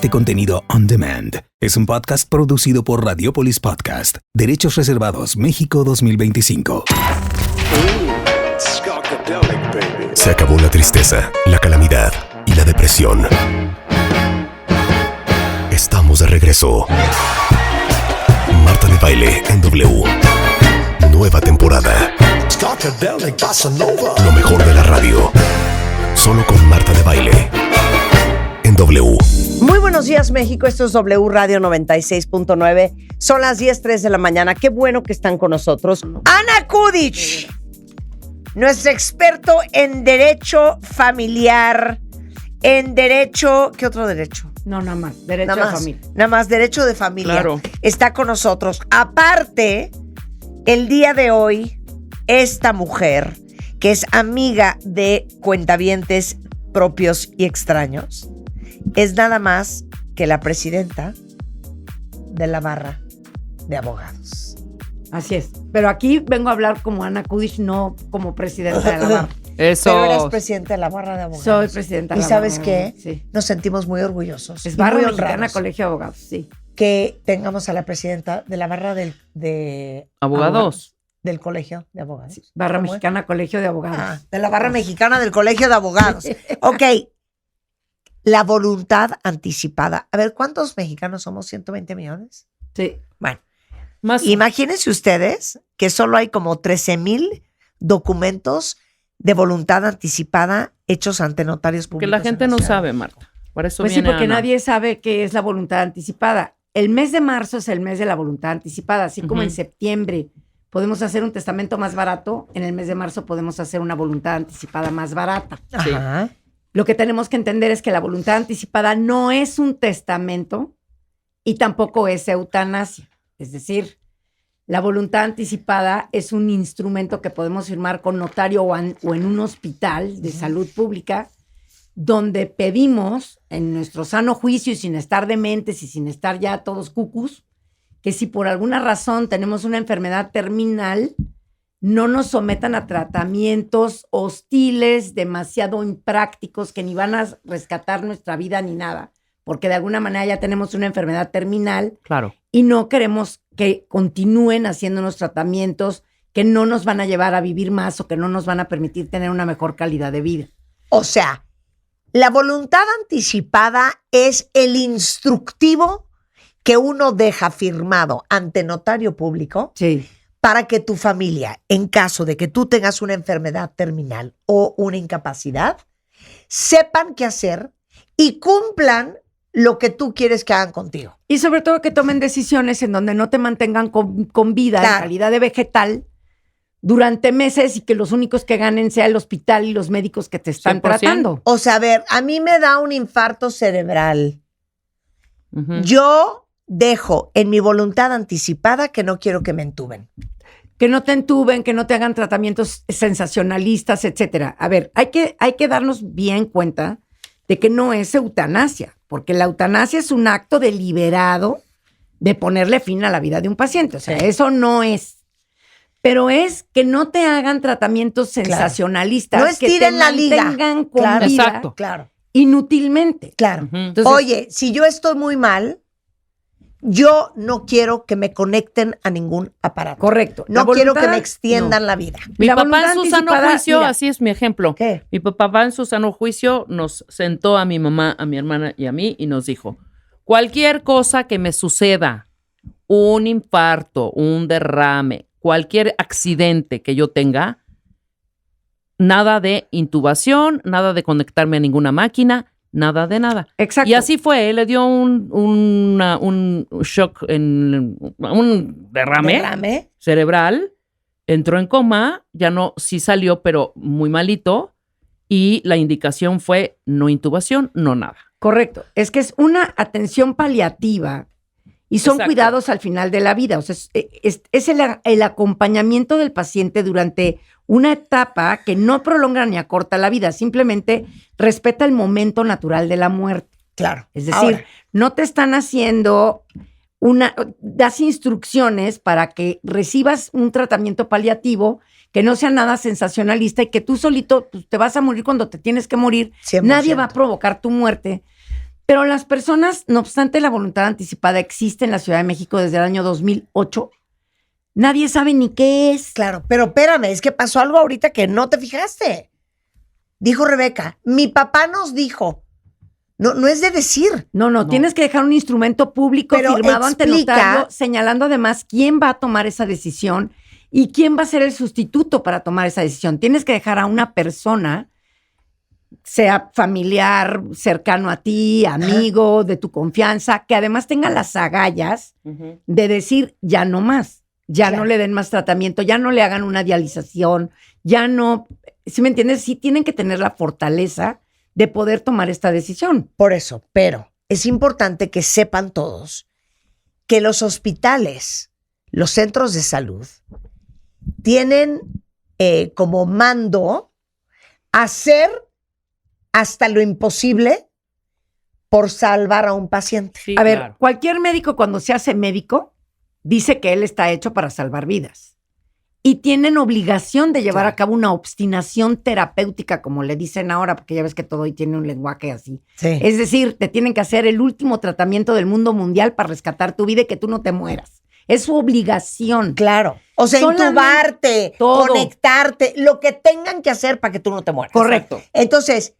Este contenido on demand es un podcast producido por Radiopolis Podcast. Derechos reservados México 2025. Se acabó la tristeza, la calamidad y la depresión. Estamos de regreso. Marta de Baile en W. Nueva temporada. Lo mejor de la radio. Solo con Marta de Baile. En W. Muy buenos días, México. Esto es W Radio 96.9. Son las 10:03 de la mañana. Qué bueno que están con nosotros. Ana Kudich, nuestro experto en derecho familiar, en derecho... ¿Qué otro derecho? No, nada más. Derecho de familia. Nada más, derecho de familia. Claro. Está con nosotros. Aparte, el día de hoy, esta mujer, que es amiga de cuentavientes propios y extraños, es nada más que la presidenta de la barra de abogados. Así es. Pero aquí vengo a hablar como Ana Kudich, no como presidenta de la barra. Eso. Pero eres presidenta de la barra de abogados. Soy presidenta de la ¿Y sabes barra. qué? Sí. Nos sentimos muy orgullosos. Es y barra muy mexicana, honrados Colegio de Abogados, sí. que tengamos a la presidenta de la barra de Abogados. del Colegio de Abogados. Sí. Barra ¿Cómo es? Mexicana, Colegio de Abogados. Ah, de la barra mexicana del Colegio de Abogados. Ok. La voluntad anticipada. A ver, ¿cuántos mexicanos somos? ¿120 millones? Sí. Bueno, Más imagínense ustedes que solo hay como 13,000 documentos de voluntad anticipada hechos ante notarios porque públicos. la gente en no ciudad. sabe, Marta. Por eso Pues sí, viene porque Ana. nadie sabe qué es la voluntad anticipada. El mes de marzo es el mes de la voluntad anticipada, así como Ujú. en septiembre podemos hacer un testamento más barato, en el mes de marzo podemos hacer una voluntad anticipada más barata. Ajá. Lo que tenemos que entender es que la voluntad anticipada no es un testamento y tampoco es eutanasia. Es decir, la voluntad anticipada es un instrumento que podemos firmar con notario o en un hospital de salud pública, donde pedimos, en nuestro sano juicio y sin estar dementes y sin estar ya todos cucus, que si por alguna razón tenemos una enfermedad terminal, no nos sometan a tratamientos hostiles, demasiado imprácticos, que ni van a rescatar nuestra vida ni nada, porque de alguna manera ya tenemos una enfermedad terminal Claro. y no queremos que continúen haciéndonos tratamientos que no nos van a llevar a vivir más o que no nos van a permitir tener una mejor calidad de vida. O sea, la voluntad anticipada es el instructivo que uno deja firmado ante notario público Sí. para que tu familia, en caso de que tú tengas una enfermedad terminal o una incapacidad, sepan qué hacer y cumplan lo que tú quieres que hagan contigo. Y sobre todo que tomen decisiones en donde no te mantengan con vida, Claro. en calidad de vegetal, durante meses y que los únicos que ganen sea el hospital y los médicos que te están 100%. tratando. O sea, a ver, a mí me da un infarto cerebral. Ujú. Yo dejo en mi voluntad anticipada que no quiero que me entuben. Que no te entuben, que no te hagan tratamientos sensacionalistas, etcétera. A ver, hay que darnos bien cuenta de que no es eutanasia, porque la eutanasia es un acto deliberado de ponerle fin a la vida de un paciente. O sea, Sí. eso no es. Pero es que no te hagan tratamientos sensacionalistas, No que estiren te la liga. mantengan con Claro. vida Exacto. Claro, inútilmente. claro. Ujú. Entonces, Oye, si yo estoy muy mal, yo no quiero que me conecten a ningún aparato. correcto. No La quiero que voluntad- me extiendan no. la vida. Mi La papá voluntad en su sano anticipada, juicio, mira. así es mi ejemplo. ¿Qué? Mi papá en su sano juicio nos sentó a mi mamá, a mi hermana y a mí y nos dijo, cualquier cosa que me suceda, un infarto, un derrame, cualquier accidente que yo tenga, nada de intubación, nada de conectarme a ninguna máquina, nada de nada. Exacto. Y así fue, le dio un shock, un derrame cerebral, entró en coma, ya no, sí salió, pero muy malito, y la indicación fue no intubación, no nada. Correcto. Es que es una atención paliativa y son Exacto. cuidados al final de la vida. O sea, es el acompañamiento del paciente durante una etapa que no prolonga ni acorta la vida, simplemente respeta el momento natural de la muerte. Claro. Es decir, Ahora, no te están haciendo das instrucciones para que recibas un tratamiento paliativo que no sea nada sensacionalista y que tú solito pues, te vas a morir cuando te tienes que morir. 100%. Nadie va a provocar tu muerte, Pero las personas, no obstante la voluntad anticipada existe en la Ciudad de México desde el año 2008, nadie sabe ni qué es. Claro, pero espérame, es que pasó algo ahorita que no te fijaste. Dijo Rebeca, mi papá nos dijo. No es de decir. No, tienes que dejar un instrumento público Pero firmado ante explica- notario, señalando además quién va a tomar esa decisión y quién va a ser el sustituto para tomar esa decisión. Tienes que dejar a una persona, sea familiar, cercano a ti, amigo, de tu confianza, que además tenga las agallas de decir ya no más, ya Claro. no le den más tratamiento, ya no le hagan una dialización, ya no, ¿sí me entiendes? Sí tienen que tener la fortaleza de poder tomar esta decisión. Por eso, pero es importante que sepan todos que los hospitales, los centros de salud, tienen como mando hacer hasta lo imposible por salvar a un paciente. Sí, A ver, claro. cualquier médico cuando se hace médico dice que él está hecho para salvar vidas. Y tienen obligación de llevar a cabo una obstinación terapéutica, como le dicen ahora, porque ya ves que todo hoy tiene un lenguaje así. Sí. Es decir, te tienen que hacer el último tratamiento del mundo mundial para rescatar tu vida y que tú no te mueras. Es su obligación. Claro. O sea, Solamente intubarte, todo. conectarte, lo que tengan que hacer para que tú no te mueras. Correcto. Entonces,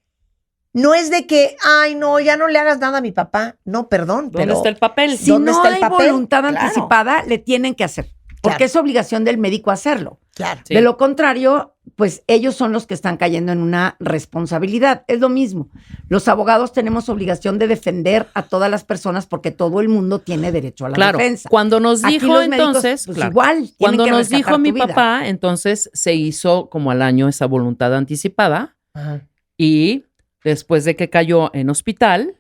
no es de que, ay, no, ya no le hagas nada a mi papá. No, perdón, ¿Dónde pero está el papel? Si ¿dónde no está el hay papel? voluntad Claro. anticipada, le tienen que hacer. Porque Claro. es obligación del médico hacerlo. Claro. Sí. De lo contrario, pues ellos son los que están cayendo en una responsabilidad. Es lo mismo. Los abogados tenemos obligación de defender a todas las personas porque todo el mundo tiene derecho a la Claro, defensa. cuando nos Aquí dijo los médicos, entonces, pues claro, igual, tienen cuando que nos rescatar dijo tu mi vida. papá, entonces se hizo como al año esa voluntad anticipada Ajá. y después de que cayó en hospital,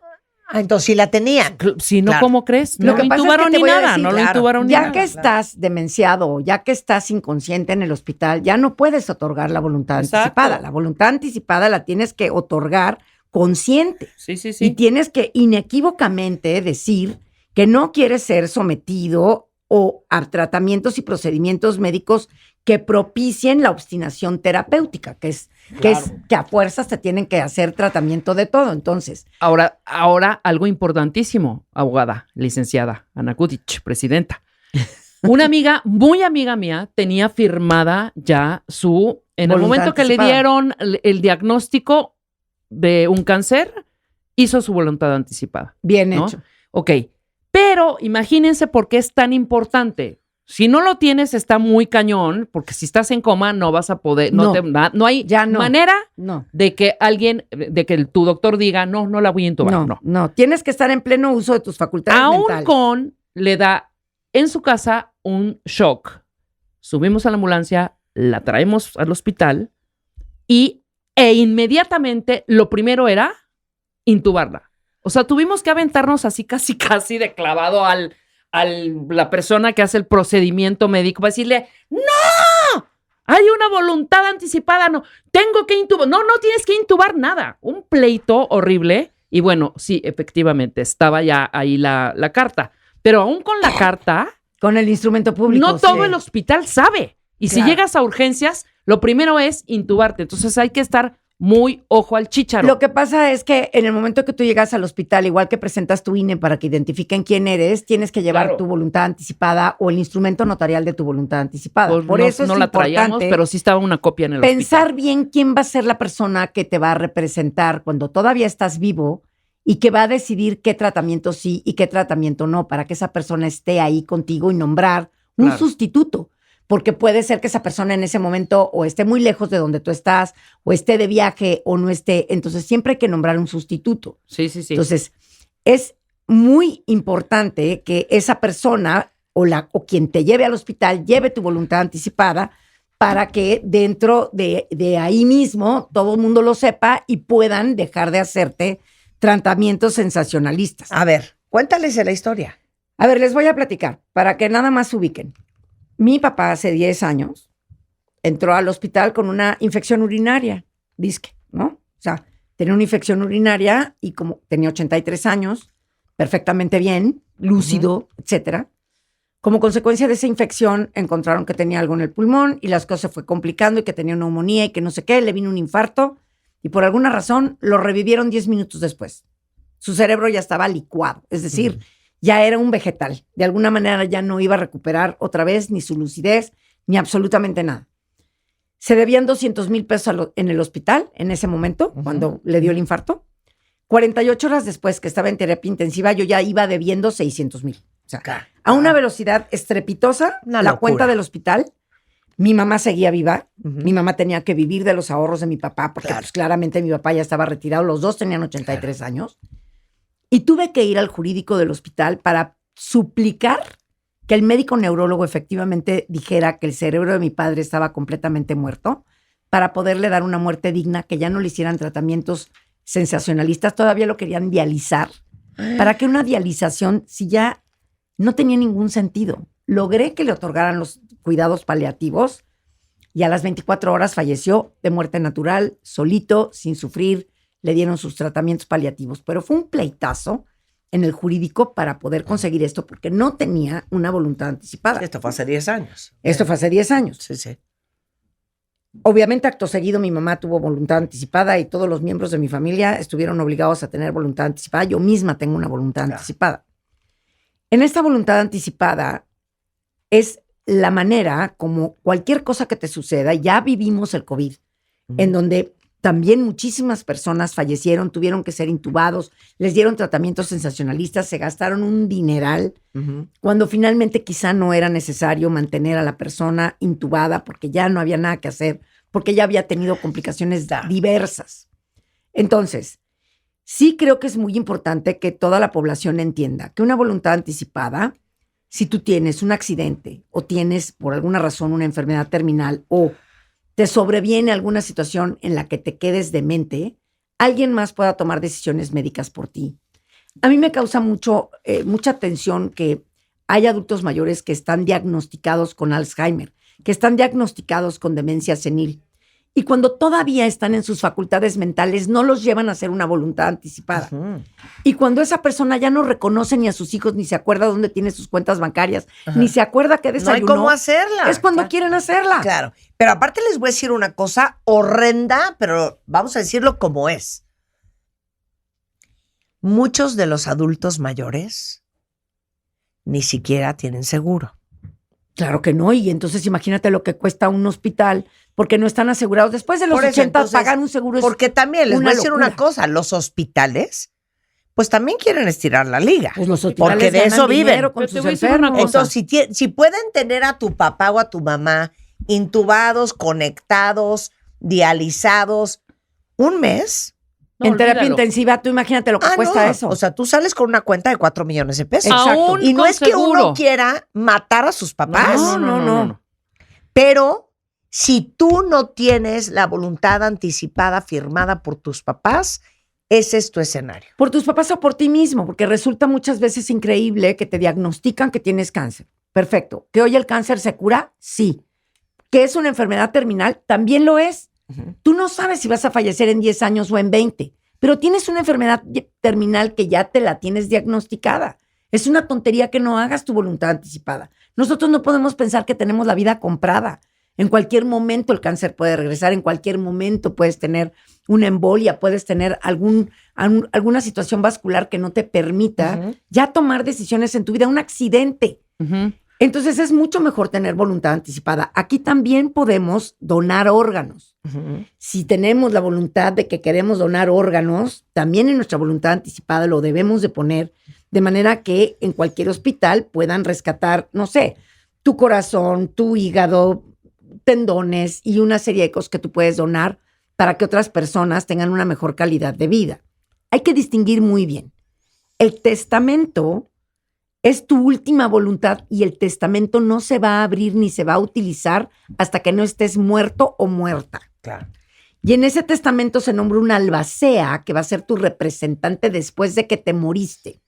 Ah, entonces sí la tenían. si no, Claro. ¿cómo crees? Lo No que lo pasa es que intubaron te ni voy a nada, decir, no lo claro, intubaron ni Ya nada. que estás demenciado, ya que estás inconsciente en el hospital, ya no puedes otorgar la voluntad Exacto. anticipada. La voluntad anticipada la tienes que otorgar consciente. Sí, sí, Y sí. tienes que inequívocamente decir que no quieres ser sometido o a tratamientos y procedimientos médicos que propicien la obstinación terapéutica, que es que a fuerzas te tienen que hacer tratamiento de todo. Entonces, Ahora, algo importantísimo, abogada, licenciada Ana Kutich, presidenta. Una amiga, muy amiga mía, tenía firmada ya en el Voluntad momento que le anticipada. dieron el diagnóstico de un cáncer, hizo su voluntad anticipada. bien ¿no? hecho. Ok, pero imagínense por qué es tan importante. Si no lo tienes, está muy cañón, porque si estás en coma no vas a poder, No. no hay Ya no. manera No. de que tu doctor diga, no la voy a intubar, no. Tienes que estar en pleno uso de tus facultades Aún mentales. le da en su casa un shock. Subimos a la ambulancia, la traemos al hospital e inmediatamente lo primero era intubarla. O sea, tuvimos que aventarnos así casi de clavado a la persona que hace el procedimiento médico para decirle, ¡no! Hay una voluntad anticipada, no, tengo que intubar. No tienes que intubar nada. Un pleito horrible. Y bueno, sí, efectivamente, estaba ya ahí la carta. Pero aún con la carta, Con el instrumento público. no todo el hospital sabe. Y si Claro. llegas a urgencias, lo primero es intubarte. Entonces hay que estar muy ojo al chícharo. Lo que pasa es que en el momento que tú llegas al hospital, igual que presentas tu INE para que identifiquen quién eres, tienes que llevar Claro. tu voluntad anticipada o el instrumento notarial de tu voluntad anticipada. Pues Por no, eso es no la traíamos, importante pero sí estaba una copia en el pensar hospital. bien quién va a ser la persona que te va a representar cuando todavía estás vivo y que va a decidir qué tratamiento sí y qué tratamiento no, para que esa persona esté ahí contigo y nombrar un Claro. sustituto. Porque puede ser que esa persona en ese momento o esté muy lejos de donde tú estás, o esté de viaje o no esté. Entonces siempre hay que nombrar un sustituto. Sí. Entonces, es muy importante que esa persona o quien te lleve al hospital lleve tu voluntad anticipada para que dentro de ahí mismo todo el mundo lo sepa y puedan dejar de hacerte tratamientos sensacionalistas. A ver, cuéntales de la historia. A ver, les voy a platicar para que nada más se ubiquen. Mi papá hace 10 años entró al hospital con una infección urinaria, disque, ¿no? O sea, tenía una infección urinaria y como tenía 83 años, perfectamente bien, lúcido, etcétera. Como consecuencia de esa infección, encontraron que tenía algo en el pulmón y las cosas se fue complicando y que tenía neumonía y que no sé qué, le vino un infarto y por alguna razón lo revivieron 10 minutos después. Su cerebro ya estaba licuado, es decir, ya era un vegetal. De alguna manera ya no iba a recuperar otra vez ni su lucidez, ni absolutamente nada. Se debían 200,000 pesos en el hospital en ese momento, cuando le dio el infarto. 48 horas después que estaba en terapia intensiva, yo ya iba debiendo 600,000. O sea, a una velocidad estrepitosa, la cuenta del hospital. Mi mamá seguía viva. Mi mamá tenía que vivir de los ahorros de mi papá, porque pues, claramente mi papá ya estaba retirado. Los dos tenían 83 años. Y tuve que ir al jurídico del hospital para suplicar que el médico neurólogo efectivamente dijera que el cerebro de mi padre estaba completamente muerto, para poderle dar una muerte digna, que ya no le hicieran tratamientos sensacionalistas. Todavía lo querían dializar. ¿Para qué una dialización si ya no tenía ningún sentido? Logré que le otorgaran los cuidados paliativos y a las 24 horas falleció de muerte natural, solito, sin sufrir. Le dieron sus tratamientos paliativos. Pero fue un pleitazo en el jurídico para poder conseguir esto, porque no tenía una voluntad anticipada. Esto fue hace 10 años. Esto fue hace 10 años. Sí, sí. Obviamente, acto seguido, mi mamá tuvo voluntad anticipada y todos los miembros de mi familia estuvieron obligados a tener voluntad anticipada. Yo misma tengo una voluntad anticipada. En esta voluntad anticipada es la manera como cualquier cosa que te suceda. Ya vivimos el COVID, en donde también muchísimas personas fallecieron, tuvieron que ser intubados, les dieron tratamientos sensacionalistas, se gastaron un dineral, cuando finalmente quizá no era necesario mantener a la persona intubada porque ya no había nada que hacer, porque ya había tenido complicaciones diversas. Entonces, sí creo que es muy importante que toda la población entienda que una voluntad anticipada, si tú tienes un accidente o tienes por alguna razón una enfermedad terminal o te sobreviene alguna situación en la que te quedes demente, alguien más pueda tomar decisiones médicas por ti. A mí me causa mucha tensión que hay adultos mayores que están diagnosticados con Alzheimer, que están diagnosticados con demencia senil. Y cuando todavía están en sus facultades mentales, no los llevan a hacer una voluntad anticipada. Y cuando esa persona ya no reconoce ni a sus hijos, ni se acuerda dónde tiene sus cuentas bancarias, ni se acuerda que desayunó. No hay cómo hacerla. Es cuando quieren hacerla. Claro. Pero aparte les voy a decir una cosa horrenda, pero vamos a decirlo como es. Muchos de los adultos mayores ni siquiera tienen seguro. Claro que no, y entonces imagínate lo que cuesta un hospital porque no están asegurados. Después de los Por eso, 80 entonces, pagan un seguro. Porque también les voy a decir locura. una cosa, los hospitales pues también quieren estirar la liga. Pues los hospitales porque de ganan eso viven. dinero con Pero te sus voy a decir una enfermos. cosa. Entonces, si pueden tener a tu papá o a tu mamá intubados, conectados, dializados, un mes. No, en terapia olvídalo. intensiva, tú imagínate lo que cuesta no. eso. O sea, tú sales con una cuenta de 4 millones de pesos. Exacto. Aún Y no con es que uno seguro. quiera matar a sus papás. No. Pero si tú no tienes la voluntad anticipada firmada por tus papás, ese es tu escenario. Por tus papás o por ti mismo, porque resulta muchas veces increíble que te diagnostican que tienes cáncer. Perfecto. ¿Que hoy el cáncer se cura? Sí. ¿Que es una enfermedad terminal? También lo es. Tú no sabes si vas a fallecer en 10 años o en 20, pero tienes una enfermedad terminal que ya te la tienes diagnosticada. Es una tontería que no hagas tu voluntad anticipada. Nosotros no podemos pensar que tenemos la vida comprada. En cualquier momento el cáncer puede regresar, en cualquier momento puedes tener una embolia, puedes tener alguna situación vascular que no te permita ya tomar decisiones en tu vida, un accidente. Entonces es mucho mejor tener voluntad anticipada. Aquí también podemos donar órganos. Si tenemos la voluntad de que queremos donar órganos, también en nuestra voluntad anticipada lo debemos de poner de manera que en cualquier hospital puedan rescatar, no sé, tu corazón, tu hígado, tendones y una serie de cosas que tú puedes donar para que otras personas tengan una mejor calidad de vida. Hay que distinguir muy bien. El testamento es tu última voluntad y el testamento no se va a abrir ni se va a utilizar hasta que no estés muerto o muerta. Claro. Y en ese testamento se nombra una albacea que va a ser tu representante después de que te moriste.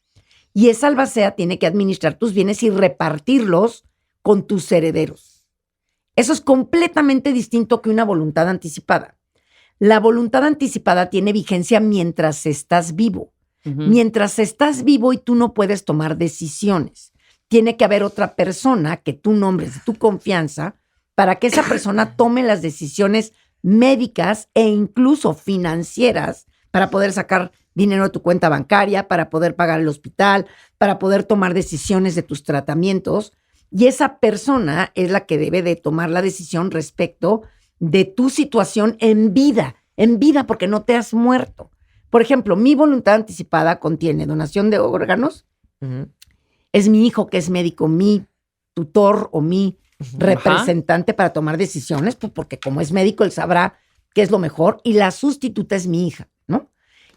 Y esa albacea tiene que administrar tus bienes y repartirlos con tus herederos. Eso es completamente distinto que una voluntad anticipada. La voluntad anticipada tiene vigencia mientras estás vivo. Mientras estás vivo y tú no puedes tomar decisiones. Tiene que haber otra persona que tú nombres de tu confianza para que esa persona tome las decisiones médicas e incluso financieras para poder sacar dinero de tu cuenta bancaria para poder pagar el hospital, para poder tomar decisiones de tus tratamientos. Y esa persona es la que debe de tomar la decisión respecto de tu situación en vida, porque no te has muerto. Por ejemplo, mi voluntad anticipada contiene donación de órganos. Ujú. Es mi hijo que es médico, mi tutor o mi representante para tomar decisiones, pues porque como es médico, él sabrá qué es lo mejor. Y la sustituta es mi hija, ¿no?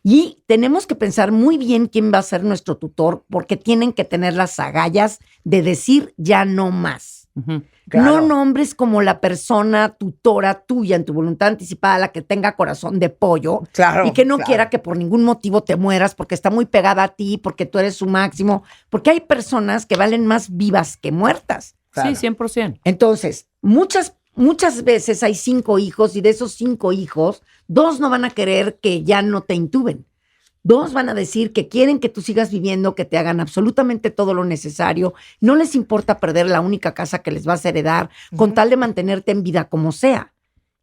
Y tenemos que pensar muy bien quién va a ser nuestro tutor, porque tienen que tener las agallas de decir ya no más. Ujú. Claro. No nombres como la persona tutora tuya en tu voluntad anticipada, la que tenga corazón de pollo Claro, y que no claro. quiera que por ningún motivo te mueras porque está muy pegada a ti, porque tú eres su máximo, porque hay personas que valen más vivas que muertas. Claro. Sí, 100%. Entonces, muchas veces hay 5 hijos y de esos 5 hijos, 2 no van a querer que ya no te intuben. 2 van a decir que quieren que tú sigas viviendo, que te hagan absolutamente todo lo necesario. No les importa perder la única casa que les vas a heredar con tal de mantenerte en vida como sea.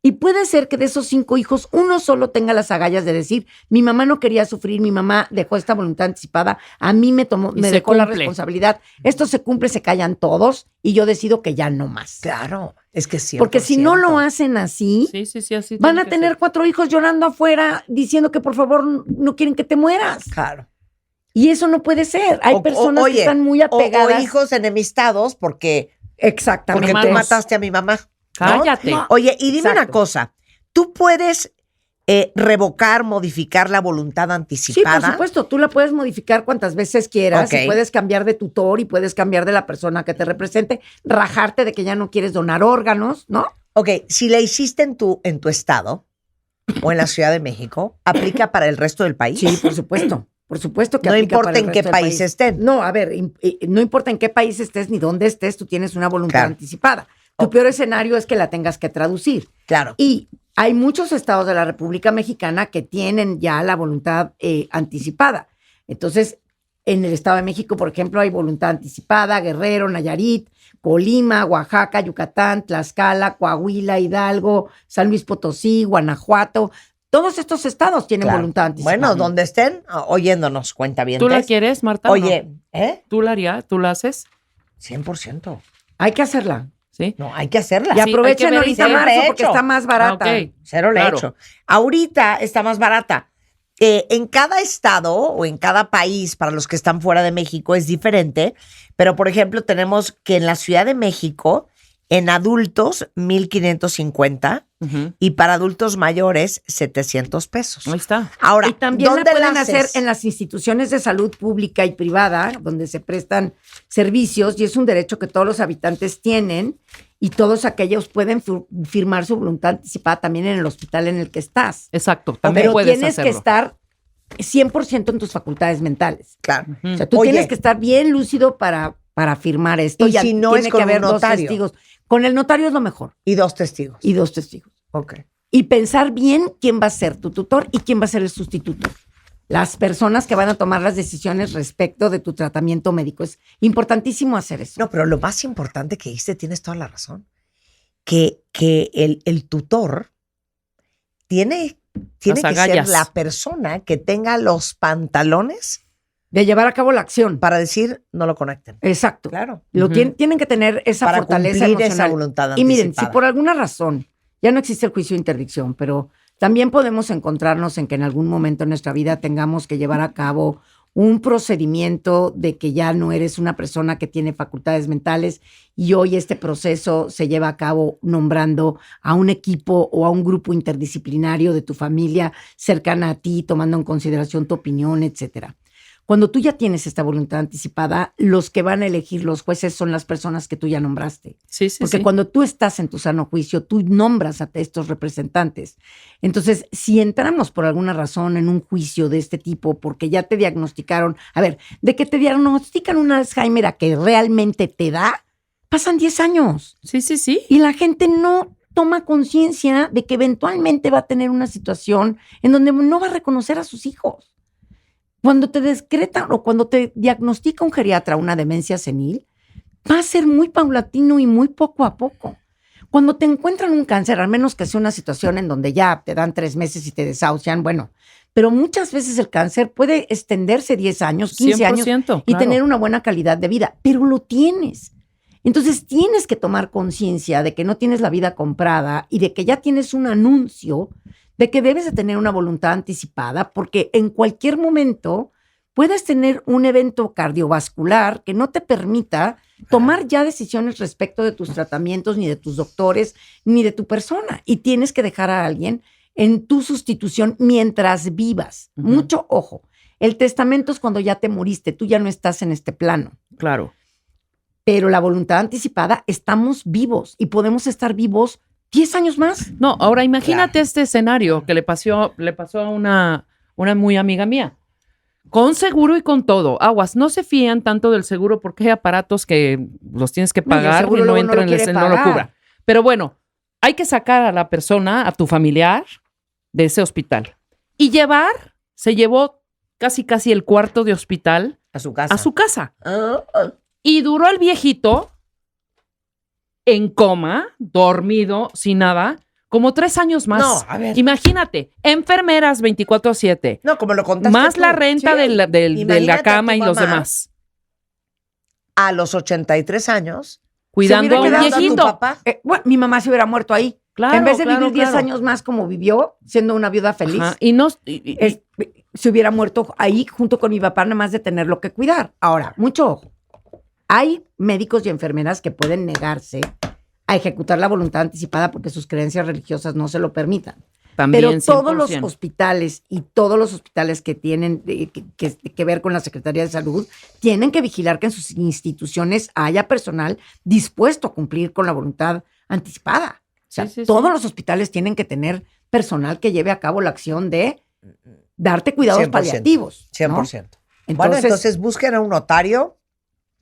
Y puede ser que de esos 5 hijos, uno solo tenga las agallas de decir, mi mamá no quería sufrir, mi mamá dejó esta voluntad anticipada, a mí me Y se dejó la cumple. responsabilidad. Esto se cumple, se callan todos y yo decido que ya no más. Claro, es que sí. Porque si no lo hacen así, Sí, sí, sí, así van tiene a que tener ser. 4 hijos llorando afuera diciendo que por favor no quieren que te mueras. Claro. Y eso no puede ser. Hay personas oye, que están muy apegadas. O hijos enemistados porque Exactamente. tú Hermanos. mataste a mi mamá. ¿no? Cállate. No. Oye, y dime Exacto. una cosa. ¿Tú puedes revocar, modificar la voluntad Sí, anticipada? por supuesto. Tú la puedes modificar cuantas veces quieras. Ok. Y puedes cambiar de tutor y puedes cambiar de la persona que te represente, rajarte de que ya no quieres donar órganos, ¿no? Ok, si la hiciste en tu estado o en la Ciudad de México, ¿aplica para el resto del país? Sí, por supuesto. Por supuesto que No aplica importa para el en qué resto del país estén. No, a ver, no importa en qué país estés ni dónde estés, tú tienes una voluntad Claro. anticipada. Tu peor escenario es que la tengas que traducir. Claro. Y hay muchos estados de la República Mexicana que tienen ya la voluntad anticipada. Entonces, en el Estado de México, por ejemplo, hay voluntad anticipada, Guerrero, Nayarit, Colima, Oaxaca, Yucatán, Tlaxcala, Coahuila, Hidalgo, San Luis Potosí, Guanajuato. Todos estos estados tienen Claro. voluntad anticipada. Bueno, donde estén oyéndonos, cuenta bien. ¿Tú la quieres, Marta? o Oye, no? ¿Tú la harías? ¿Tú la haces? 100%. Hay que hacerla. Sí. No, hay que hacerla. Y hay que aprovechen ver ahorita cero marzo le porque echo. está más barata. Ah, ok. Cero le Claro. echo. Ahorita está más barata. En cada estado o en cada país, para los que están fuera de México, es diferente. Pero, por ejemplo, tenemos que en la Ciudad de México, en adultos, 1,550 Ujú. y para adultos mayores, 700 pesos. Ahí está. Ahora, Y también la ¿dónde pueden haces? hacer en las instituciones de salud pública y privada, donde se prestan servicios, y es un derecho que todos los habitantes tienen, y todos aquellos pueden firmar su voluntad anticipada también en el hospital en el que estás. Exacto. También Pero puedes tienes hacerlo. que estar 100% en tus facultades mentales. Claro. O sea, tú Oye. tienes que estar bien lúcido para firmar esto. ¿Y si no tiene es con que haber un 2 notario? testigos. Con el notario es lo mejor. Y 2 testigos. Y 2 testigos. Ok. Y pensar bien quién va a ser tu tutor y quién va a ser el sustituto. Las personas que van a tomar las decisiones respecto de tu tratamiento médico. Es importantísimo hacer eso. No, pero lo más importante que dijiste, tienes toda la razón, que el tutor tiene que ser agallas. la persona que tenga los pantalones De llevar a cabo la acción. para decir no lo conecten. Exacto. Claro. Lo Ujú. tienen que tener esa Para fortaleza cumplir emocional. esa voluntad Y miren, anticipada. si por alguna razón ya no existe el juicio de interdicción, pero también podemos encontrarnos en que en algún momento en nuestra vida tengamos que llevar a cabo un procedimiento de que ya no eres una persona que tiene facultades mentales y hoy este proceso se lleva a cabo nombrando a un equipo o a un grupo interdisciplinario de tu familia cercana a ti, tomando en consideración tu opinión, etcétera. Cuando tú ya tienes esta voluntad anticipada, los que van a elegir los jueces son las personas que tú ya nombraste. Sí, sí, Porque sí. cuando tú estás en tu sano juicio, tú nombras a estos representantes. Entonces, si entramos por alguna razón en un juicio de este tipo, porque ya te diagnosticaron, a ver, de que te diagnostican un Alzheimer a que realmente te da, pasan 10 años. Sí, sí, sí. Y la gente no toma conciencia de que eventualmente va a tener una situación en donde no va a reconocer a sus hijos. Cuando te decretan o cuando te diagnostica un geriatra una demencia senil, va a ser muy paulatino y muy poco a poco. Cuando te encuentran un cáncer, al menos que sea una situación en donde ya te dan 3 meses y te desahucian, bueno, pero muchas veces el cáncer puede extenderse 10 años, 15 años 100%, y claro. tener una buena calidad de vida, pero lo tienes. Entonces tienes que tomar conciencia de que no tienes la vida comprada y de que ya tienes un anuncio de que debes de tener una voluntad anticipada, porque en cualquier momento puedes tener un evento cardiovascular que no te permita tomar ya decisiones respecto de tus tratamientos, ni de tus doctores, ni de tu persona. Y tienes que dejar a alguien en tu sustitución mientras vivas. Ujú. Mucho ojo. El testamento es cuando ya te moriste, tú ya no estás en este plano. Claro. Pero la voluntad anticipada, estamos vivos y podemos estar vivos 10 años más. No, ahora imagínate este escenario que le pasó a una muy amiga mía. Con seguro y con todo. Aguas, no se fían tanto del seguro porque hay aparatos que los tienes que No, y el pagar seguro y no luego entran, no lo quiere no lo pagar. cubra. Pero bueno, hay que sacar a la persona, a tu familiar, de ese hospital. Y se llevó casi el cuarto de hospital A su casa. a su casa. Ah. Y duró el viejito en coma, dormido, sin nada, como 3 años más. No, a ver. Imagínate, enfermeras 24/7, No, como lo contaste más tú. la renta Sí. de la Imagínate cama a y tu los mamá demás. A los 83 años. Cuidando a un hubiera quedado a tu viejito. papá. Bueno, mi mamá se hubiera muerto ahí. Claro, En vez de claro, vivir 10 claro. años más como vivió, siendo una viuda feliz, Ajá, y no, y- se hubiera muerto ahí junto con mi papá, nada más de tenerlo que cuidar. Ahora, mucho ojo. Hay médicos y enfermeras que pueden negarse a ejecutar la voluntad anticipada porque sus creencias religiosas no se lo permitan. también Pero todos los 100%. hospitales y todos los hospitales que tienen que ver con la Secretaría de Salud tienen que vigilar que en sus instituciones haya personal dispuesto a cumplir con la voluntad anticipada. O sea, Sí, sí, sí. todos los hospitales tienen que tener personal que lleve a cabo la acción de darte cuidados 100%, paliativos. 100%. ¿no? Bueno, entonces busquen a un notario.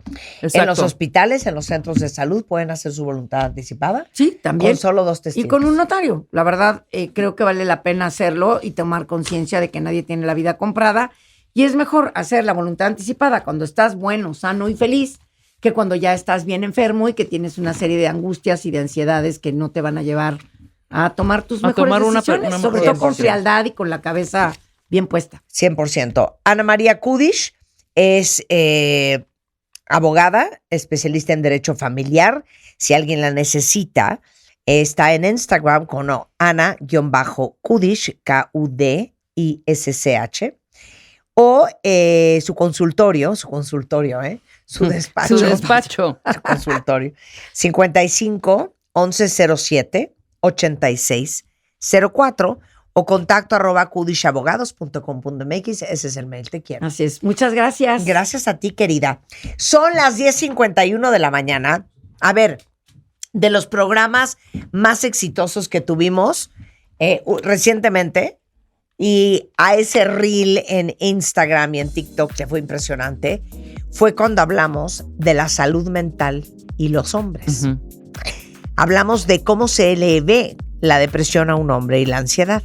En los Exacto. hospitales, en los centros de salud, pueden hacer su voluntad anticipada. sí, también. Con solo 2 Y testigos. con un notario. La verdad, creo que vale la pena hacerlo y tomar conciencia de que nadie tiene la vida comprada. Y es mejor hacer la voluntad anticipada cuando estás bueno, sano y feliz que cuando ya estás bien enfermo y que tienes una serie de angustias y de ansiedades que no te van a llevar a tomar tus A mejores tomar una decisiones, mejor sobre todo con 100%. frialdad y con la cabeza bien puesta. 100%. Ana María Kudish es abogada, especialista en derecho familiar. Si alguien la necesita, está en Instagram como Ana-Kudish, Kudisch, o su consultorio, su despacho. Su despacho. Su consultorio. 55 1107 8604 o contacto @kudishabogados.com.mx. Ese es el mail, te quiero. Así es. Muchas gracias. Gracias a ti, querida. Son las 10:51 de la mañana. A ver, de los programas más exitosos que tuvimos recientemente, y a ese reel en Instagram y en TikTok que fue impresionante, fue cuando hablamos de la salud mental y los hombres. Ujú. Hablamos de cómo se le ve la depresión a un hombre y la ansiedad.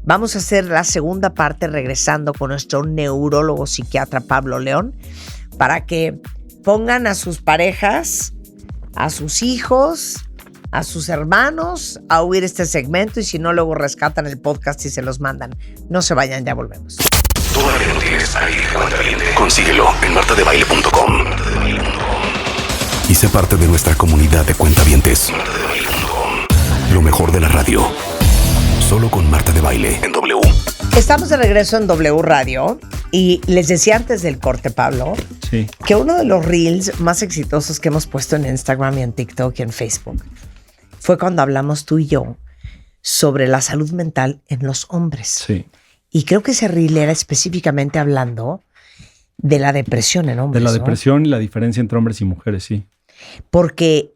Vamos a hacer la segunda parte regresando con nuestro neurólogo psiquiatra Pablo León para que pongan a sus parejas, a sus hijos, a sus hermanos a oír este segmento, y si no, luego rescatan el podcast y se los mandan. No se vayan, ya volvemos. Todavía no tienes a alguien que cuenta bien. Consíguelo en martadebaile.com. Y sé parte de nuestra comunidad de cuentavientes. Lo mejor de la radio. Solo con Marta de Baile en W. Estamos de regreso en W Radio y les decía antes del corte, Pablo, Sí. que uno de los reels más exitosos que hemos puesto en Instagram y en TikTok y en Facebook fue cuando hablamos tú y yo sobre la salud mental en los hombres. Sí. Y creo que ese reel era específicamente hablando de la depresión en De hombres, la ¿no? depresión y la diferencia entre hombres y mujeres, sí. Porque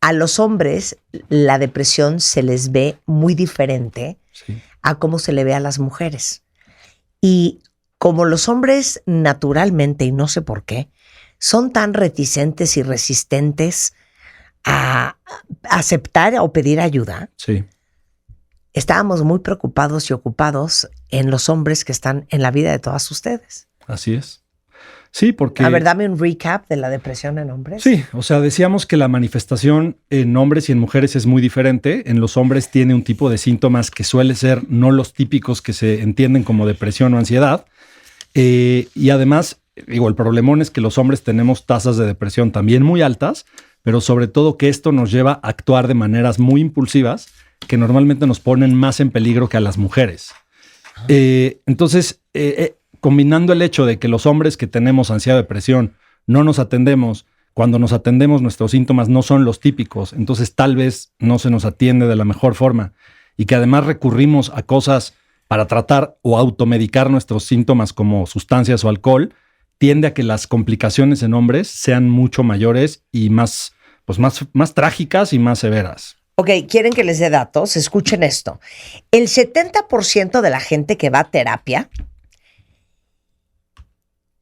a los hombres la depresión se les ve muy diferente Sí. a cómo se le ve a las mujeres. Y como los hombres naturalmente, y no sé por qué, son tan reticentes y resistentes a aceptar o pedir ayuda, Sí. estábamos muy preocupados y ocupados en los hombres que están en la vida de todas ustedes. Así es. Sí, porque... A ver, dame un recap de la depresión en hombres. Sí, o sea, decíamos que la manifestación en hombres y en mujeres es muy diferente. En los hombres tiene un tipo de síntomas que suele ser no los típicos que se entienden como depresión o ansiedad. Y además, digo, el problemón es que los hombres tenemos tasas de depresión también muy altas, pero sobre todo que esto nos lleva a actuar de maneras muy impulsivas que normalmente nos ponen más en peligro que a las mujeres. Entonces, combinando el hecho de que los hombres que tenemos ansiedad o depresión no nos atendemos, cuando nos atendemos nuestros síntomas no son los típicos, entonces tal vez no se nos atiende de la mejor forma y que además recurrimos a cosas para tratar o automedicar nuestros síntomas como sustancias o alcohol, tiende a que las complicaciones en hombres sean mucho mayores y más trágicas y más severas. Ok, ¿quieren que les dé datos? Escuchen esto. El 70% de la gente que va a terapia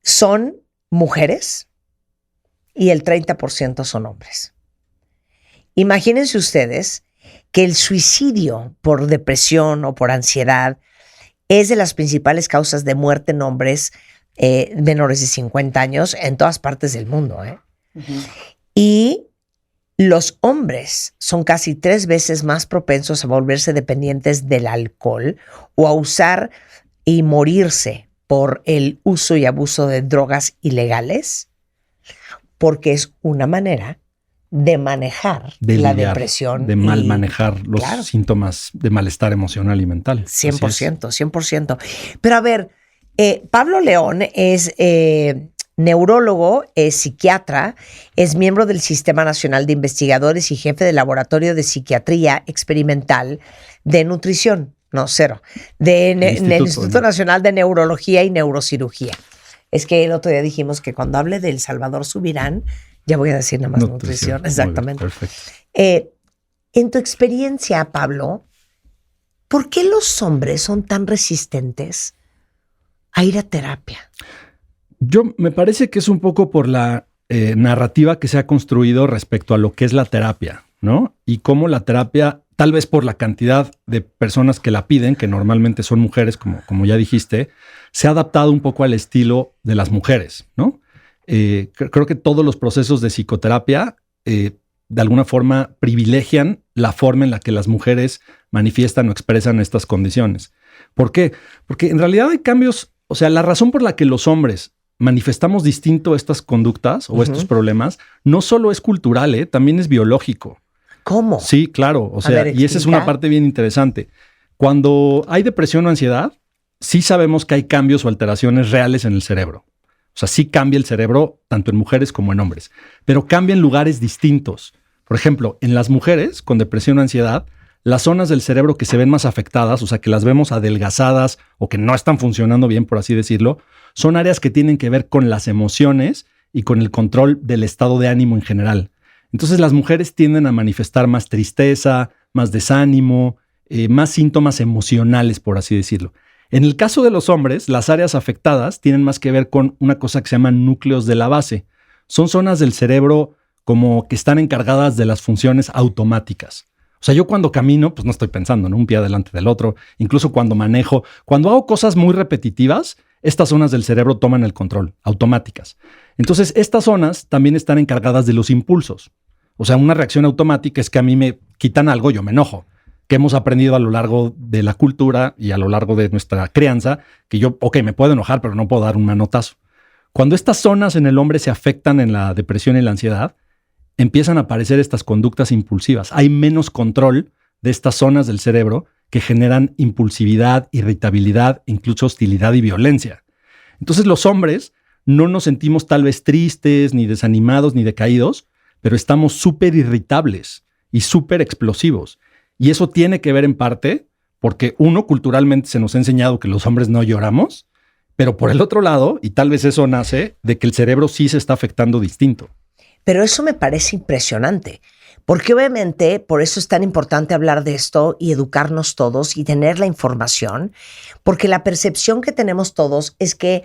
son mujeres y el 30% son hombres. Imagínense ustedes que el suicidio por depresión o por ansiedad es de las principales causas de muerte en hombres menores de 50 años en todas partes del mundo. Y los hombres son casi 3 veces más propensos a volverse dependientes del alcohol o a usar y morirse por el uso y abuso de drogas ilegales, porque es una manera de manejar la depresión. De mal manejar los síntomas de malestar emocional y mental. 100%, 100%. Pero a ver, Pablo León es neurólogo, es psiquiatra, es miembro del Sistema Nacional de Investigadores y jefe del Laboratorio de Psiquiatría Experimental de Nutrición. No, cero. Del Instituto Nacional de Neurología y Neurocirugía. Es que el otro día dijimos que cuando hable del Salvador Subirán, ya voy a decir nada más nutrición. Exactamente. Bien, perfecto. En tu experiencia, Pablo, ¿por qué los hombres son tan resistentes a ir a terapia? Me parece que es un poco por la narrativa que se ha construido respecto a lo que es la terapia, ¿no? Y cómo la terapia, tal vez por la cantidad de personas que la piden, que normalmente son mujeres, como ya dijiste, se ha adaptado un poco al estilo de las mujeres, ¿no? Creo que todos los procesos de psicoterapia de alguna forma privilegian la forma en la que las mujeres manifiestan o expresan estas condiciones. ¿Por qué? Porque en realidad hay cambios, o sea, la razón por la que los hombres manifestamos distinto estas conductas o estos problemas no solo es cultural, también es biológico. ¿Cómo? Sí, claro. O sea, y esa es una parte bien interesante. Cuando hay depresión o ansiedad, sí sabemos que hay cambios o alteraciones reales en el cerebro. O sea, sí cambia el cerebro tanto en mujeres como en hombres, pero cambia en lugares distintos. Por ejemplo, en las mujeres con depresión o ansiedad, las zonas del cerebro que se ven más afectadas, o sea, que las vemos adelgazadas o que no están funcionando bien, por así decirlo, son áreas que tienen que ver con las emociones y con el control del estado de ánimo en general. Entonces las mujeres tienden a manifestar más tristeza, más desánimo, más síntomas emocionales, por así decirlo. En el caso de los hombres, las áreas afectadas tienen más que ver con una cosa que se llaman núcleos de la base. Son zonas del cerebro como que están encargadas de las funciones automáticas. O sea, yo cuando camino, pues no estoy pensando, ¿no? Un pie adelante del otro. Incluso cuando manejo, cuando hago cosas muy repetitivas, estas zonas del cerebro toman el control, automáticas. Entonces, estas zonas también están encargadas de los impulsos. O sea, una reacción automática es que a mí me quitan algo, yo me enojo. Que hemos aprendido a lo largo de la cultura y a lo largo de nuestra crianza, que yo, me puedo enojar, pero no puedo dar un manotazo. Cuando estas zonas en el hombre se afectan en la depresión y la ansiedad, empiezan a aparecer estas conductas impulsivas. Hay menos control de estas zonas del cerebro que generan impulsividad, irritabilidad, incluso hostilidad y violencia. Entonces los hombres no nos sentimos tal vez tristes, ni desanimados, ni decaídos, pero estamos súper irritables y súper explosivos. Y eso tiene que ver en parte porque culturalmente se nos ha enseñado que los hombres no lloramos, pero por el otro lado, y tal vez eso nace de que el cerebro sí se está afectando distinto. Pero eso me parece impresionante, porque obviamente por eso es tan importante hablar de esto y educarnos todos y tener la información, porque la percepción que tenemos todos es que,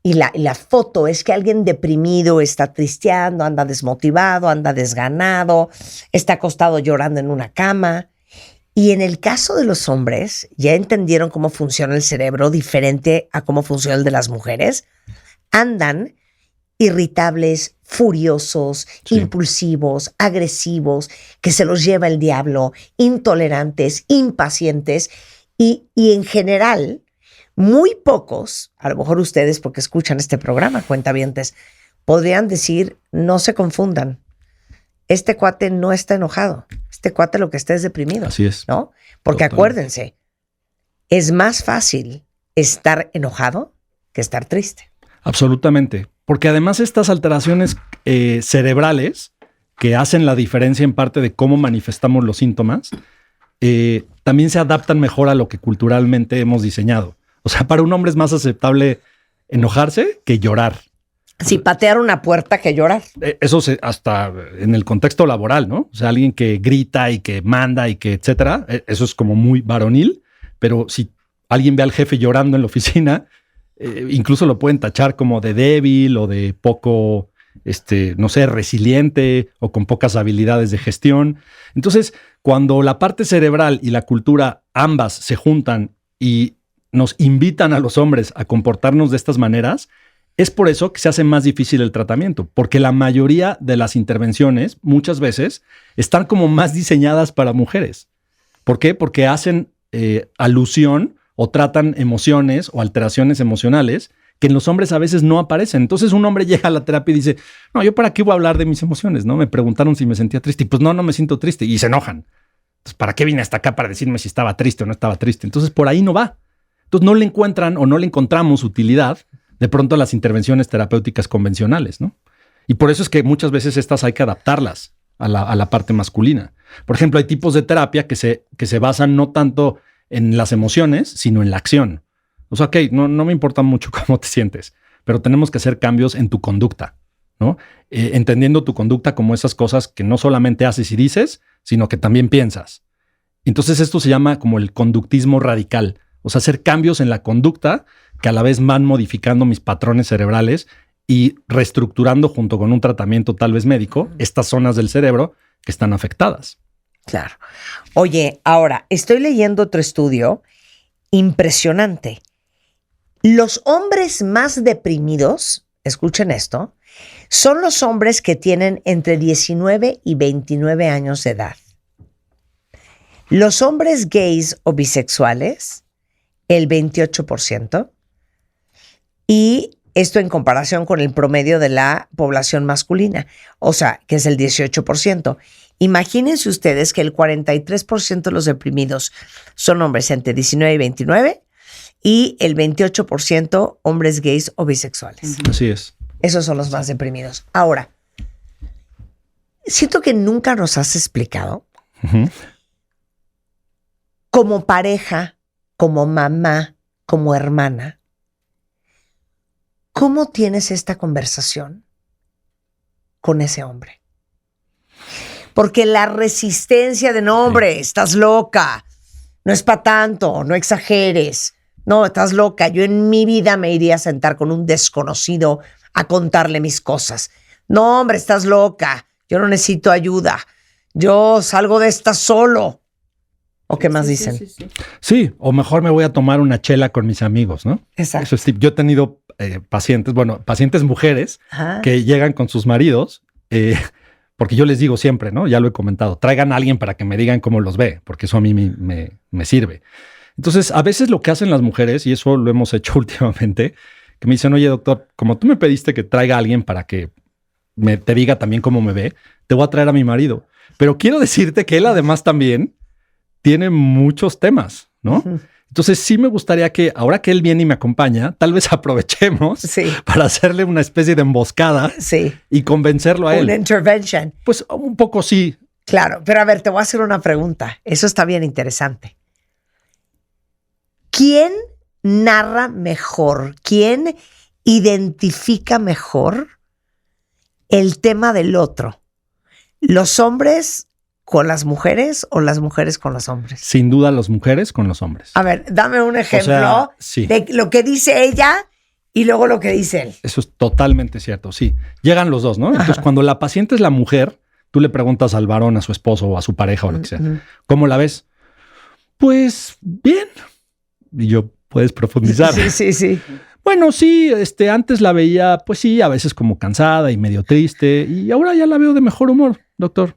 y la foto es que alguien deprimido está tristeando, anda desmotivado, anda desganado, está acostado llorando en una cama. Y en el caso de los hombres, ya entendieron cómo funciona el cerebro diferente a cómo funciona el de las mujeres, andan irritables, furiosos, impulsivos, agresivos, que se los lleva el diablo, intolerantes, impacientes y en general, muy pocos, a lo mejor ustedes porque escuchan este programa, cuentavientes, podrían decir, no se confundan. Este cuate no está enojado. Este cuate lo que está es deprimido. Así es. ¿No? Porque acuérdense, es más fácil estar enojado que estar triste. Absolutamente. Porque además estas alteraciones cerebrales que hacen la diferencia en parte de cómo manifestamos los síntomas, también se adaptan mejor a lo que culturalmente hemos diseñado. O sea, para un hombre es más aceptable enojarse que llorar. Sí, patear una puerta que llorar. Eso hasta en el contexto laboral, ¿no? O sea, alguien que grita y que manda y que etcétera, eso es como muy varonil, pero si alguien ve al jefe llorando en la oficina, incluso lo pueden tachar como de débil o de poco, no sé, resiliente o con pocas habilidades de gestión. Entonces, cuando la parte cerebral y la cultura ambas se juntan y nos invitan a los hombres a comportarnos de estas maneras, es por eso que se hace más difícil el tratamiento, porque la mayoría de las intervenciones muchas veces están como más diseñadas para mujeres. ¿Por qué? Porque hacen alusión o tratan emociones o alteraciones emocionales que en los hombres a veces no aparecen. Entonces un hombre llega a la terapia y dice, no, ¿yo para qué voy a hablar de mis emociones? ¿No? Me preguntaron si me sentía triste. Y pues no me siento triste. Y se enojan. Entonces, ¿para qué vine hasta acá para decirme si estaba triste o no estaba triste? Entonces por ahí no va. Entonces no le encuentran o no le encontramos utilidad de pronto a las intervenciones terapéuticas convencionales, ¿no? Y por eso es que muchas veces estas hay que adaptarlas a la parte masculina. Por ejemplo, hay tipos de terapia que se basan no tanto en las emociones, sino en la acción. O sea, ok, no me importa mucho cómo te sientes, pero tenemos que hacer cambios en tu conducta, ¿no? Entendiendo tu conducta como esas cosas que no solamente haces y dices, sino que también piensas. Entonces esto se llama como el conductismo radical. O sea, hacer cambios en la conducta que a la vez van modificando mis patrones cerebrales y reestructurando junto con un tratamiento tal vez médico estas zonas del cerebro que están afectadas. Claro. Oye, ahora, estoy leyendo otro estudio impresionante. Los hombres más deprimidos, escuchen esto, son los hombres que tienen entre 19 y 29 años de edad. Los hombres gays o bisexuales, el 28%, y esto en comparación con el promedio de la población masculina, o sea, que es el 18%. Imagínense ustedes que el 43% de los deprimidos son hombres entre 19 y 29 y el 28% hombres gays o bisexuales. Así es. Esos son los más deprimidos. Ahora, siento que nunca nos has explicado como pareja, como mamá, como hermana, ¿cómo tienes esta conversación con ese hombre? Porque la resistencia de no, hombre, estás loca, no es para tanto, no exageres, no, estás loca. Yo en mi vida me iría a sentar con un desconocido a contarle mis cosas. No, hombre, estás loca, yo no necesito ayuda, yo salgo de esta solo. ¿O qué más dicen? Sí, o mejor me voy a tomar una chela con mis amigos, ¿no? Exacto. Eso es, yo he tenido pacientes mujeres que llegan con sus maridos, porque yo les digo siempre, ¿no? Ya lo he comentado, traigan a alguien para que me digan cómo los ve, porque eso a mí me sirve. Entonces, a veces lo que hacen las mujeres, y eso lo hemos hecho últimamente, que me dicen, oye, doctor, como tú me pediste que traiga a alguien para que te diga también cómo me ve, te voy a traer a mi marido. Pero quiero decirte que él además también tiene muchos temas, ¿no? Entonces sí me gustaría que ahora que él viene y me acompaña, tal vez aprovechemos para hacerle una especie de emboscada y convencerlo a él. Una intervention. Pues un poco sí. Claro, pero a ver, te voy a hacer una pregunta. Eso está bien interesante. ¿Quién narra mejor? ¿Quién identifica mejor el tema del otro? ¿Los hombres con las mujeres o las mujeres con los hombres? Sin duda las mujeres con los hombres. A ver, dame un ejemplo de lo que dice ella y luego lo que dice él. Eso es totalmente cierto, sí. Llegan los dos, ¿no? Entonces, cuando la paciente es la mujer, tú le preguntas al varón, a su esposo o a su pareja o lo que sea, ¿cómo la ves? Pues bien. Y yo, ¿puedes profundizar? Sí. Bueno, sí, antes la veía, pues sí, a veces como cansada y medio triste, y ahora ya la veo de mejor humor, doctor.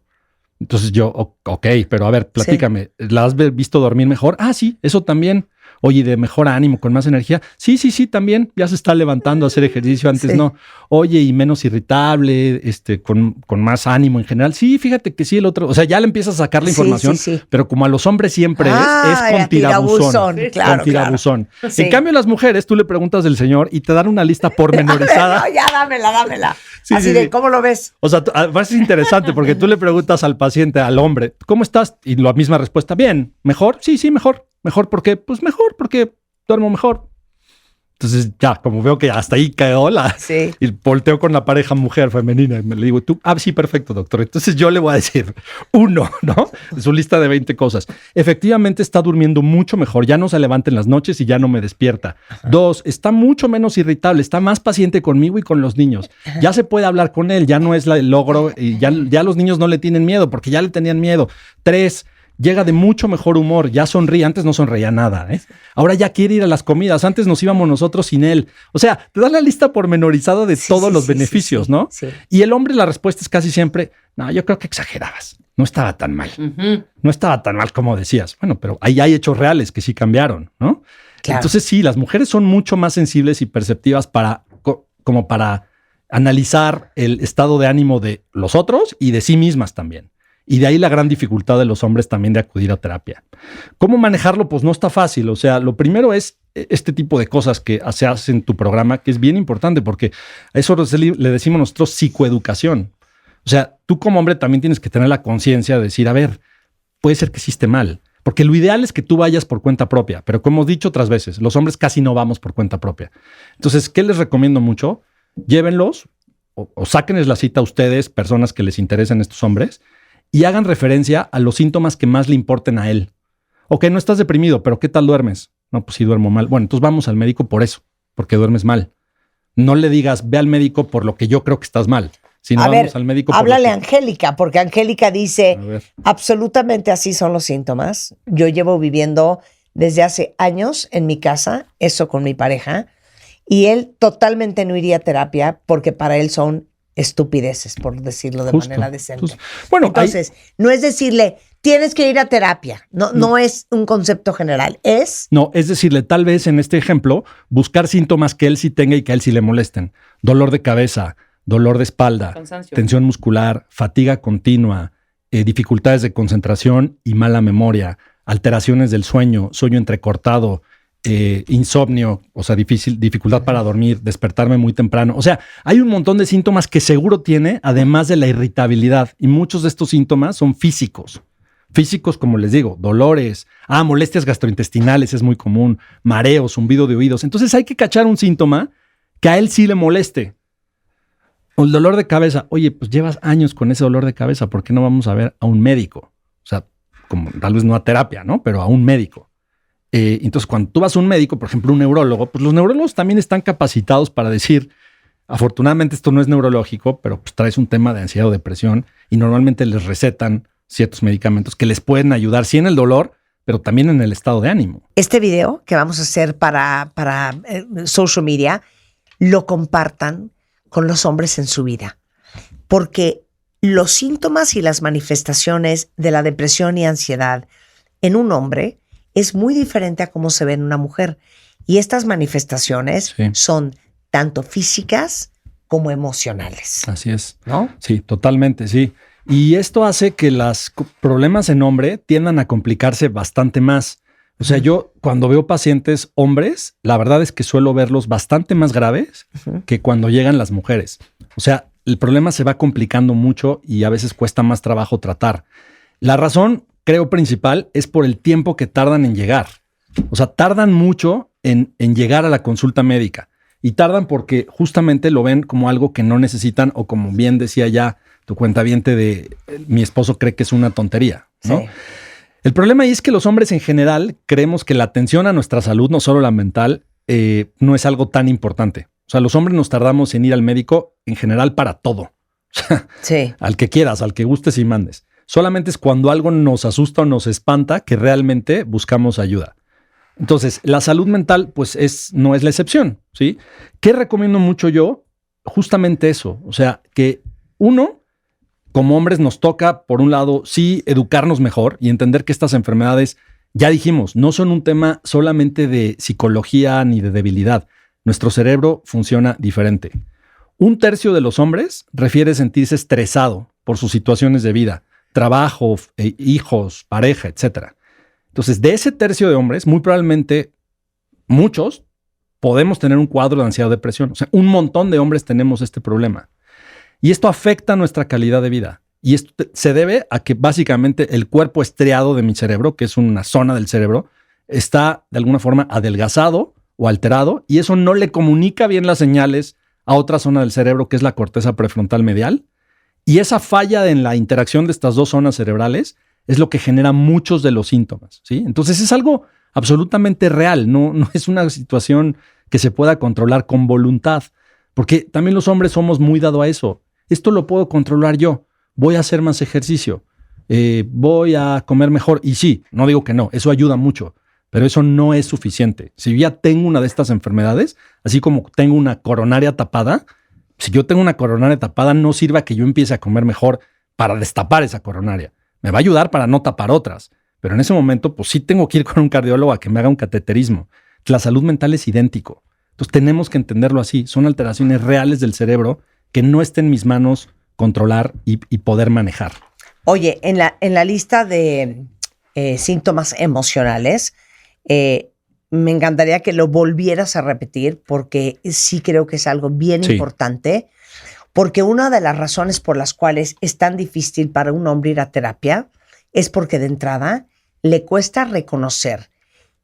Entonces yo, ok, pero a ver, platícame, ¿la has visto dormir mejor? Ah, sí, eso también. Oye, de mejor ánimo, con más energía. Sí, también. Ya se está levantando a hacer ejercicio. Antes no. Oye, y menos irritable, con más ánimo en general. Sí, fíjate que sí, el otro. O sea, ya le empiezas a sacar la información, pero como a los hombres siempre es con tirabuzón. Claro, con tirabuzón. Sí. En cambio, a las mujeres, tú le preguntas del señor y te dan una lista pormenorizada. No, ya dámela. Sí, así de, ¿cómo lo ves? O sea, es interesante porque tú le preguntas al paciente, al hombre, ¿cómo estás? Y la misma respuesta, bien. ¿Mejor? Sí, mejor. ¿Mejor por qué? Pues mejor porque duermo mejor. Entonces ya, como veo que hasta ahí quedó y volteo con la pareja mujer femenina y me le digo, tú, sí, perfecto, doctor. Entonces yo le voy a decir 1, ¿no? De su lista de 20 cosas. Efectivamente está durmiendo mucho mejor, ya no se levanta en las noches y ya no me despierta. 2, está mucho menos irritable, está más paciente conmigo y con los niños. Ya se puede hablar con él, ya no es el logro y ya los niños no le tienen miedo porque ya le tenían miedo. 3, llega de mucho mejor humor, ya sonríe, antes no sonreía nada, Ahora ya quiere ir a las comidas, antes nos íbamos nosotros sin él. O sea, te dan la lista pormenorizada de todos los beneficios, ¿no? Sí. Y el hombre, la respuesta es casi siempre, no, yo creo que exagerabas, no estaba tan mal. No estaba tan mal como decías. Bueno, pero ahí hay hechos reales que sí cambiaron, ¿no? Claro. Entonces sí, las mujeres son mucho más sensibles y perceptivas como para analizar el estado de ánimo de los otros y de sí mismas también. Y de ahí la gran dificultad de los hombres también de acudir a terapia. ¿Cómo manejarlo? Pues no está fácil. O sea, lo primero es este tipo de cosas que se hacen en tu programa, que es bien importante porque a eso le decimos nosotros psicoeducación. O sea, tú como hombre también tienes que tener la conciencia de decir, a ver, puede ser que hiciste mal. Porque lo ideal es que tú vayas por cuenta propia. Pero como he dicho otras veces, los hombres casi no vamos por cuenta propia. Entonces, ¿qué les recomiendo mucho? Llévenlos o sáquenles la cita a ustedes, personas que les interesen estos hombres, y hagan referencia a los síntomas que más le importen a él. Ok, no estás deprimido, pero ¿qué tal duermes? No, pues sí duermo mal. Bueno, entonces vamos al médico por eso, porque duermes mal. No le digas, ve al médico por lo que yo creo que estás mal. Sino vamos al médico por háblale a Angélica, porque Angélica dice, absolutamente así son los síntomas. Yo llevo viviendo desde hace años en mi casa, eso con mi pareja, y él totalmente no iría a terapia porque para él son estupideces, por decirlo de manera decente. Bueno, entonces, no es decirle, tienes que ir a terapia. No es un concepto general. No, es decirle, tal vez en este ejemplo, buscar síntomas que él sí tenga y que a él sí le molesten. Dolor de cabeza, dolor de espalda, cansancio, tensión muscular, fatiga continua, dificultades de concentración y mala memoria, alteraciones del sueño, sueño entrecortado, insomnio, o sea, dificultad para dormir, despertarme muy temprano. O sea, hay un montón de síntomas que seguro tiene, además de la irritabilidad. Y muchos de estos síntomas son físicos. Físicos, como les digo, dolores, molestias gastrointestinales es muy común, mareos, zumbido de oídos. Entonces hay que cachar un síntoma que a él sí le moleste. O el dolor de cabeza. Oye, pues llevas años con ese dolor de cabeza, ¿por qué no vamos a ver a un médico? O sea, como tal vez no a terapia, ¿no? Pero a un médico. Entonces, cuando tú vas a un médico, por ejemplo, un neurólogo, pues los neurólogos también están capacitados para decir, afortunadamente esto no es neurológico, pero pues traes un tema de ansiedad o depresión y normalmente les recetan ciertos medicamentos que les pueden ayudar, sí en el dolor, pero también en el estado de ánimo. Este video que vamos a hacer para social media, lo compartan con los hombres en su vida, porque los síntomas y las manifestaciones de la depresión y ansiedad en un hombre es muy diferente a cómo se ve en una mujer. Y estas manifestaciones son tanto físicas como emocionales. Así es. ¿No? Sí, totalmente, sí. Y esto hace que los problemas en hombre tiendan a complicarse bastante más. O sea, yo cuando veo pacientes hombres, la verdad es que suelo verlos bastante más graves que cuando llegan las mujeres. O sea, el problema se va complicando mucho y a veces cuesta más trabajo tratar. La razón, creo, principal es por el tiempo que tardan en llegar. O sea, tardan mucho en llegar a la consulta médica y tardan porque justamente lo ven como algo que no necesitan o como bien decía ya tu cuentaviente de mi esposo cree que es una tontería, ¿no? Sí. El problema ahí es que los hombres en general creemos que la atención a nuestra salud, no solo la mental, no es algo tan importante. O sea, los hombres nos tardamos en ir al médico en general para todo. O sea, sí. Al que quieras, al que gustes y mandes. Solamente es cuando algo nos asusta o nos espanta que realmente buscamos ayuda. Entonces, la salud mental, pues no es la excepción, ¿sí? ¿Qué recomiendo mucho yo? Justamente eso. O sea, que uno, como hombres, nos toca, por un lado, sí educarnos mejor y entender que estas enfermedades, ya dijimos, no son un tema solamente de psicología ni de debilidad. Nuestro cerebro funciona diferente. 1/3 de los hombres refiere sentirse estresado por sus situaciones de vida, trabajo, hijos, pareja, etc. Entonces, de ese 1/3 de hombres, muy probablemente muchos podemos tener un cuadro de ansiedad o depresión. O sea, un montón de hombres tenemos este problema. Y esto afecta nuestra calidad de vida. Y esto se debe a que básicamente el cuerpo estriado de mi cerebro, que es una zona del cerebro, está de alguna forma adelgazado o alterado, y eso no le comunica bien las señales a otra zona del cerebro, que es la corteza prefrontal medial. Y esa falla en la interacción de estas dos zonas cerebrales es lo que genera muchos de los síntomas, ¿sí? Entonces es algo absolutamente real, no es una situación que se pueda controlar con voluntad, porque también los hombres somos muy dados a eso. Esto lo puedo controlar yo, voy a hacer más ejercicio, voy a comer mejor. Y sí, no digo que no, eso ayuda mucho, pero eso no es suficiente. Si ya tengo una de estas enfermedades, así como tengo una coronaria tapada, si yo tengo una coronaria tapada, no sirva que yo empiece a comer mejor para destapar esa coronaria. Me va a ayudar para no tapar otras. Pero en ese momento, pues sí tengo que ir con un cardiólogo a que me haga un cateterismo. La salud mental es idéntico. Entonces tenemos que entenderlo así. Son alteraciones reales del cerebro que no está en mis manos controlar y poder manejar. Oye, en la lista de síntomas emocionales, me encantaría que lo volvieras a repetir porque sí creo que es algo bien importante. Porque una de las razones por las cuales es tan difícil para un hombre ir a terapia es porque de entrada le cuesta reconocer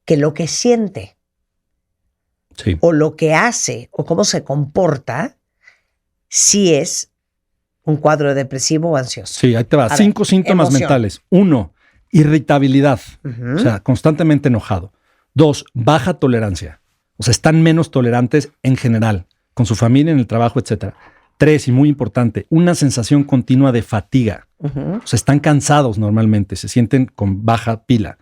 que lo que siente o lo que hace o cómo se comporta sí es un cuadro depresivo o ansioso. Sí, ahí te va. 5 síntomas mentales. 1, irritabilidad, o sea, constantemente enojado. 2, baja tolerancia, o sea, están menos tolerantes en general, con su familia, en el trabajo, etc. 3, y muy importante, una sensación continua de fatiga. O sea, están cansados normalmente, se sienten con baja pila.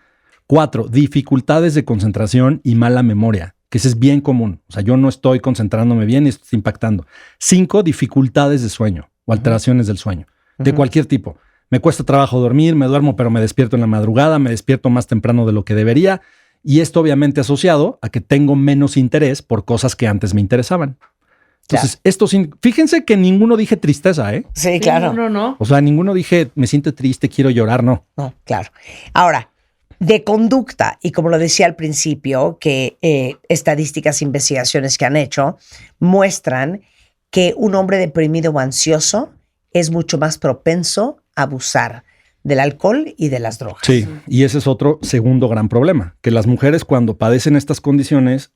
4, dificultades de concentración y mala memoria, que ese es bien común. O sea, yo no estoy concentrándome bien y esto está impactando. 5, dificultades de sueño o alteraciones del sueño, de cualquier tipo. Me cuesta trabajo dormir, me duermo, pero me despierto en la madrugada, me despierto más temprano de lo que debería. Y esto obviamente asociado a que tengo menos interés por cosas que antes me interesaban. Entonces, fíjense que ninguno dije tristeza, ¿eh? Sí, claro. No. O sea, ninguno dije, me siento triste, quiero llorar, no. No, claro. Ahora, de conducta, y como lo decía al principio, que estadísticas e investigaciones que han hecho muestran que un hombre deprimido o ansioso es mucho más propenso a abusar del alcohol y de las drogas. Sí, y ese es otro segundo gran problema, que las mujeres cuando padecen estas condiciones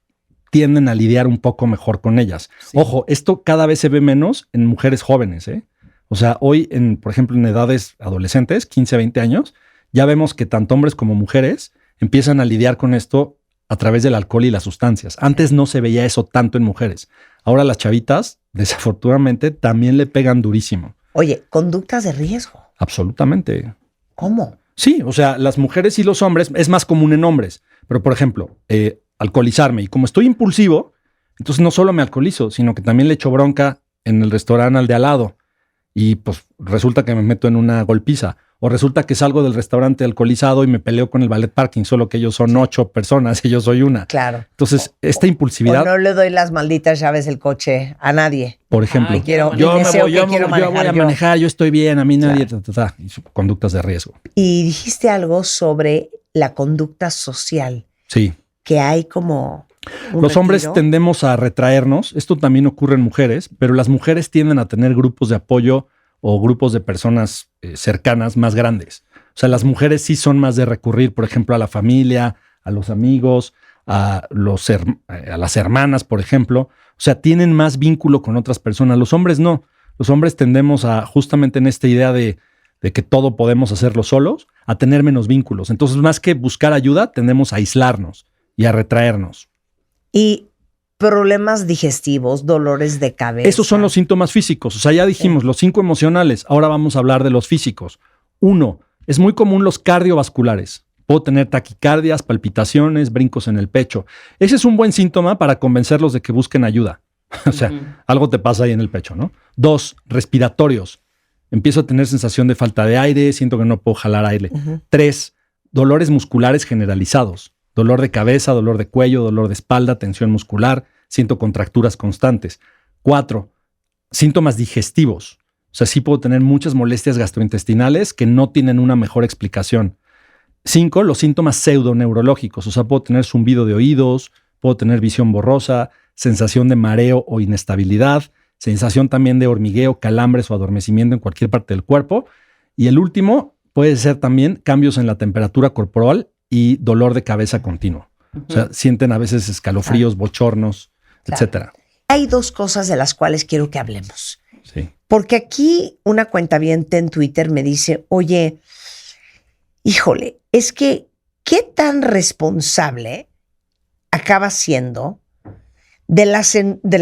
tienden a lidiar un poco mejor con ellas. Sí. Ojo, esto cada vez se ve menos en mujeres jóvenes, ¿eh? O sea, hoy, por ejemplo, en edades adolescentes, 15, 20 años, ya vemos que tanto hombres como mujeres empiezan a lidiar con esto a través del alcohol y las sustancias. Antes no se veía eso tanto en mujeres. Ahora las chavitas, desafortunadamente, también le pegan durísimo. Oye, conductas de riesgo. Absolutamente. ¿Cómo? Sí, o sea, las mujeres y los hombres, es más común en hombres, pero por ejemplo, alcoholizarme. Y como estoy impulsivo, entonces no solo me alcoholizo, sino que también le echo bronca en el restaurante al de al lado. Y pues resulta que me meto en una golpiza. O resulta que salgo del restaurante alcoholizado y me peleo con el ballet parking, solo que ellos son 8 personas y yo soy una. Claro. Entonces, esta impulsividad... O no le doy las malditas llaves del coche a nadie. Por ejemplo, yo voy a manejar, yo estoy bien, a mí nadie... Claro. Y conductas de riesgo. Y dijiste algo sobre la conducta social. Sí. Que hay como... Los hombres tendemos a retraernos. Esto también ocurre en mujeres, pero las mujeres tienden a tener grupos de apoyo o grupos de personas cercanas más grandes. O sea, las mujeres sí son más de recurrir, por ejemplo, a la familia, a los amigos, a las hermanas, por ejemplo. O sea, tienen más vínculo con otras personas. Los hombres no. Los hombres tendemos a, justamente en esta idea de que todo podemos hacerlo solos, a tener menos vínculos. Entonces, más que buscar ayuda, tendemos a aislarnos y a retraernos. Y problemas digestivos, dolores de cabeza. Esos son los síntomas físicos. O sea, ya dijimos los 5 emocionales. Ahora vamos a hablar de los físicos. 1, es muy común los cardiovasculares. Puedo tener taquicardias, palpitaciones, brincos en el pecho. Ese es un buen síntoma para convencerlos de que busquen ayuda. O sea, algo te pasa ahí en el pecho, ¿no? 2, respiratorios. Empiezo a tener sensación de falta de aire, siento que no puedo jalar aire. 3, dolores musculares generalizados. Dolor de cabeza, dolor de cuello, dolor de espalda, tensión muscular, siento contracturas constantes. 4, síntomas digestivos. O sea, sí puedo tener muchas molestias gastrointestinales que no tienen una mejor explicación. 5, los síntomas pseudoneurológicos. O sea, puedo tener zumbido de oídos, puedo tener visión borrosa, sensación de mareo o inestabilidad, sensación también de hormigueo, calambres o adormecimiento en cualquier parte del cuerpo. Y el último puede ser también cambios en la temperatura corporal y dolor de cabeza continuo. O sea, sienten a veces escalofríos, bochornos, etcétera. Hay 2 cosas de las cuales quiero que hablemos. Sí. Porque aquí una cuentaviente en Twitter me dice, oye, híjole, es que ¿qué tan responsable acabas siendo de la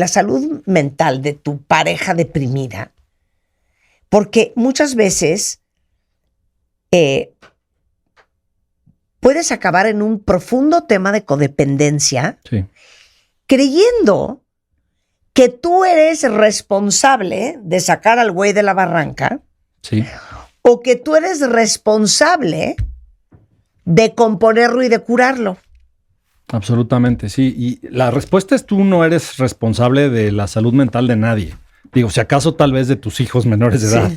salud mental de tu pareja deprimida? Porque muchas veces puedes acabar en un profundo tema de codependencia, creyendo que tú eres responsable de sacar al güey de la barranca, o que tú eres responsable de componerlo y de curarlo. Absolutamente, sí. Y la respuesta es: tú no eres responsable de la salud mental de nadie. Digo, si acaso tal vez de tus hijos menores de edad,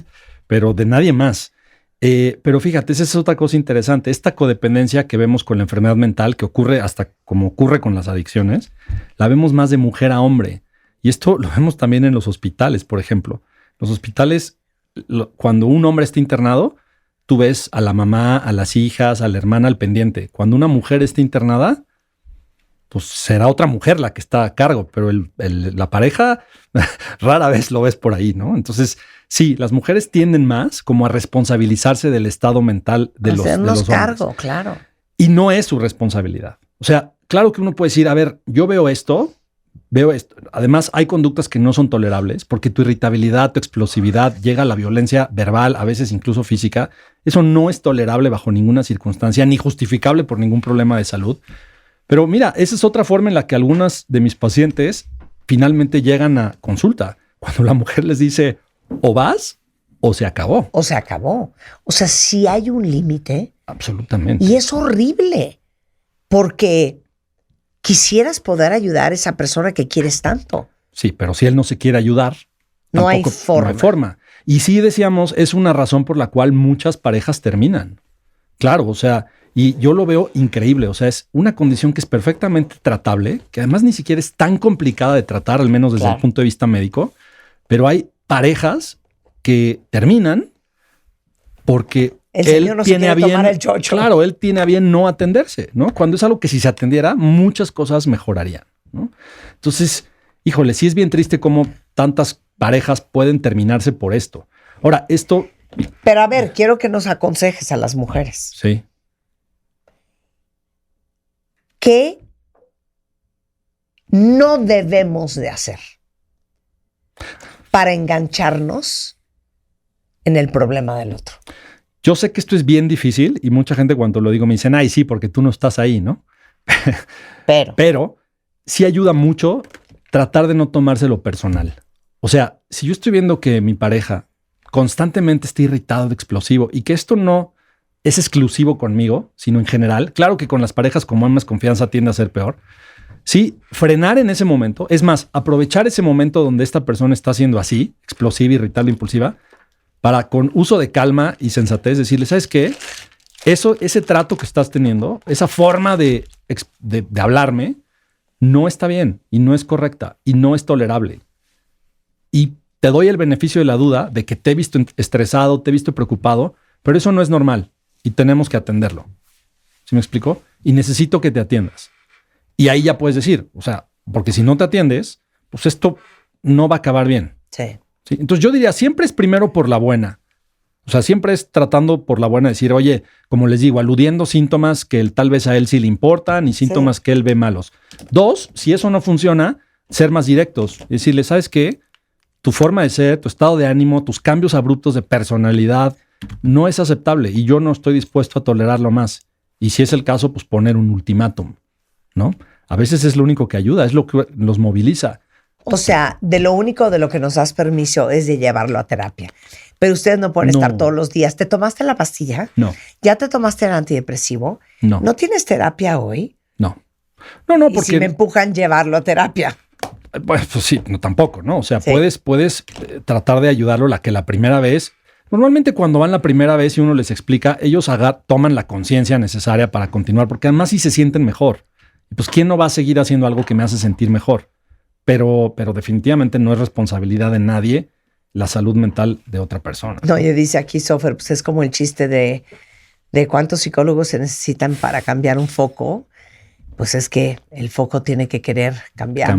pero de nadie más. Pero fíjate, esa es otra cosa interesante. Esta codependencia que vemos con la enfermedad mental, que ocurre hasta como ocurre con las adicciones, la vemos más de mujer a hombre. Y esto lo vemos también en los hospitales, por ejemplo. Los hospitales, cuando un hombre está internado, tú ves a la mamá, a las hijas, a la hermana al pendiente. Cuando una mujer está internada, pues será otra mujer la que está a cargo, pero la pareja rara vez lo ves por ahí, ¿no? Entonces, sí, las mujeres tienden más como a responsabilizarse del estado mental de los hombres. Cargo, claro. Y no es su responsabilidad. O sea, claro que uno puede decir, a ver, yo veo esto. Además, hay conductas que no son tolerables porque tu irritabilidad, tu explosividad llega a la violencia verbal, a veces incluso física. Eso no es tolerable bajo ninguna circunstancia, ni justificable por ningún problema de salud. Pero mira, esa es otra forma en la que algunas de mis pacientes finalmente llegan a consulta. Cuando la mujer les dice, o vas o se acabó. O se acabó. O sea, sí hay un límite. Absolutamente. Y es horrible porque quisieras poder ayudar a esa persona que quieres tanto. Sí, pero si él no se quiere ayudar, no hay forma. Y sí, decíamos, es una razón por la cual muchas parejas terminan. Claro, o sea, y yo lo veo increíble. O sea, es una condición que es perfectamente tratable, que además ni siquiera es tan complicada de tratar, al menos desde el punto de vista médico. Pero hay parejas que terminan porque él tiene a bien, claro, él tiene a bien no atenderse, ¿no? Cuando es algo que si se atendiera, muchas cosas mejorarían, ¿no? Entonces, híjole, sí es bien triste cómo tantas parejas pueden terminarse por esto. Ahora, esto... Pero a ver, quiero que nos aconsejes a las mujeres. Sí. ¿Qué no debemos de hacer para engancharnos en el problema del otro? Yo sé que esto es bien difícil y mucha gente cuando lo digo me dicen, ay, sí, porque tú no estás ahí, ¿no? Pero sí ayuda mucho tratar de no tomárselo personal. O sea, si yo estoy viendo que mi pareja constantemente está irritado, explosivo, y que esto no es exclusivo conmigo, sino en general, claro que con las parejas con más confianza tiende a ser peor. Sí, frenar en ese momento, es más, aprovechar ese momento donde esta persona está siendo así, explosiva, irritable, impulsiva, para con uso de calma y sensatez decirle, ¿sabes qué? Ese trato que estás teniendo, esa forma de hablarme, no está bien y no es correcta y no es tolerable. Y te doy el beneficio de la duda de que te he visto estresado, te he visto preocupado, pero eso no es normal y tenemos que atenderlo. ¿Sí me explico? Y necesito que te atiendas. Y ahí ya puedes decir, o sea, porque si no te atiendes, pues esto no va a acabar bien. Sí. ¿Sí? Entonces yo diría, siempre es primero por la buena. O sea, siempre es tratando por la buena, decir, oye, como les digo, aludiendo síntomas que tal vez a él sí le importan y síntomas que él ve malos. 2, si eso no funciona, ser más directos. Decirle, ¿sabes qué? Tu forma de ser, tu estado de ánimo, tus cambios abruptos de personalidad no es aceptable y yo no estoy dispuesto a tolerarlo más. Y si es el caso, pues poner un ultimátum, ¿no? A veces es lo único que ayuda, es lo que los moviliza. O sea, de lo único de lo que nos das permiso es de llevarlo a terapia. Pero ustedes no pueden estar todos los días. ¿Te tomaste la pastilla? No. ¿Ya te tomaste el antidepresivo? No. ¿No tienes terapia hoy? No, ¿Y porque... si me empujan llevarlo a terapia? Pues sí, no tampoco, ¿no? O sea, Sí. puedes tratar de ayudarlo la primera vez. Normalmente cuando van la primera vez y uno les explica, ellos toman la conciencia necesaria para continuar, porque además sí se sienten mejor. Y pues, ¿quién no va a seguir haciendo algo que me hace sentir mejor? Pero definitivamente no es responsabilidad de nadie la salud mental de otra persona. No, y dice aquí Sofer, pues es como el chiste de cuántos psicólogos se necesitan para cambiar un foco. Pues es que el foco tiene que querer cambiar.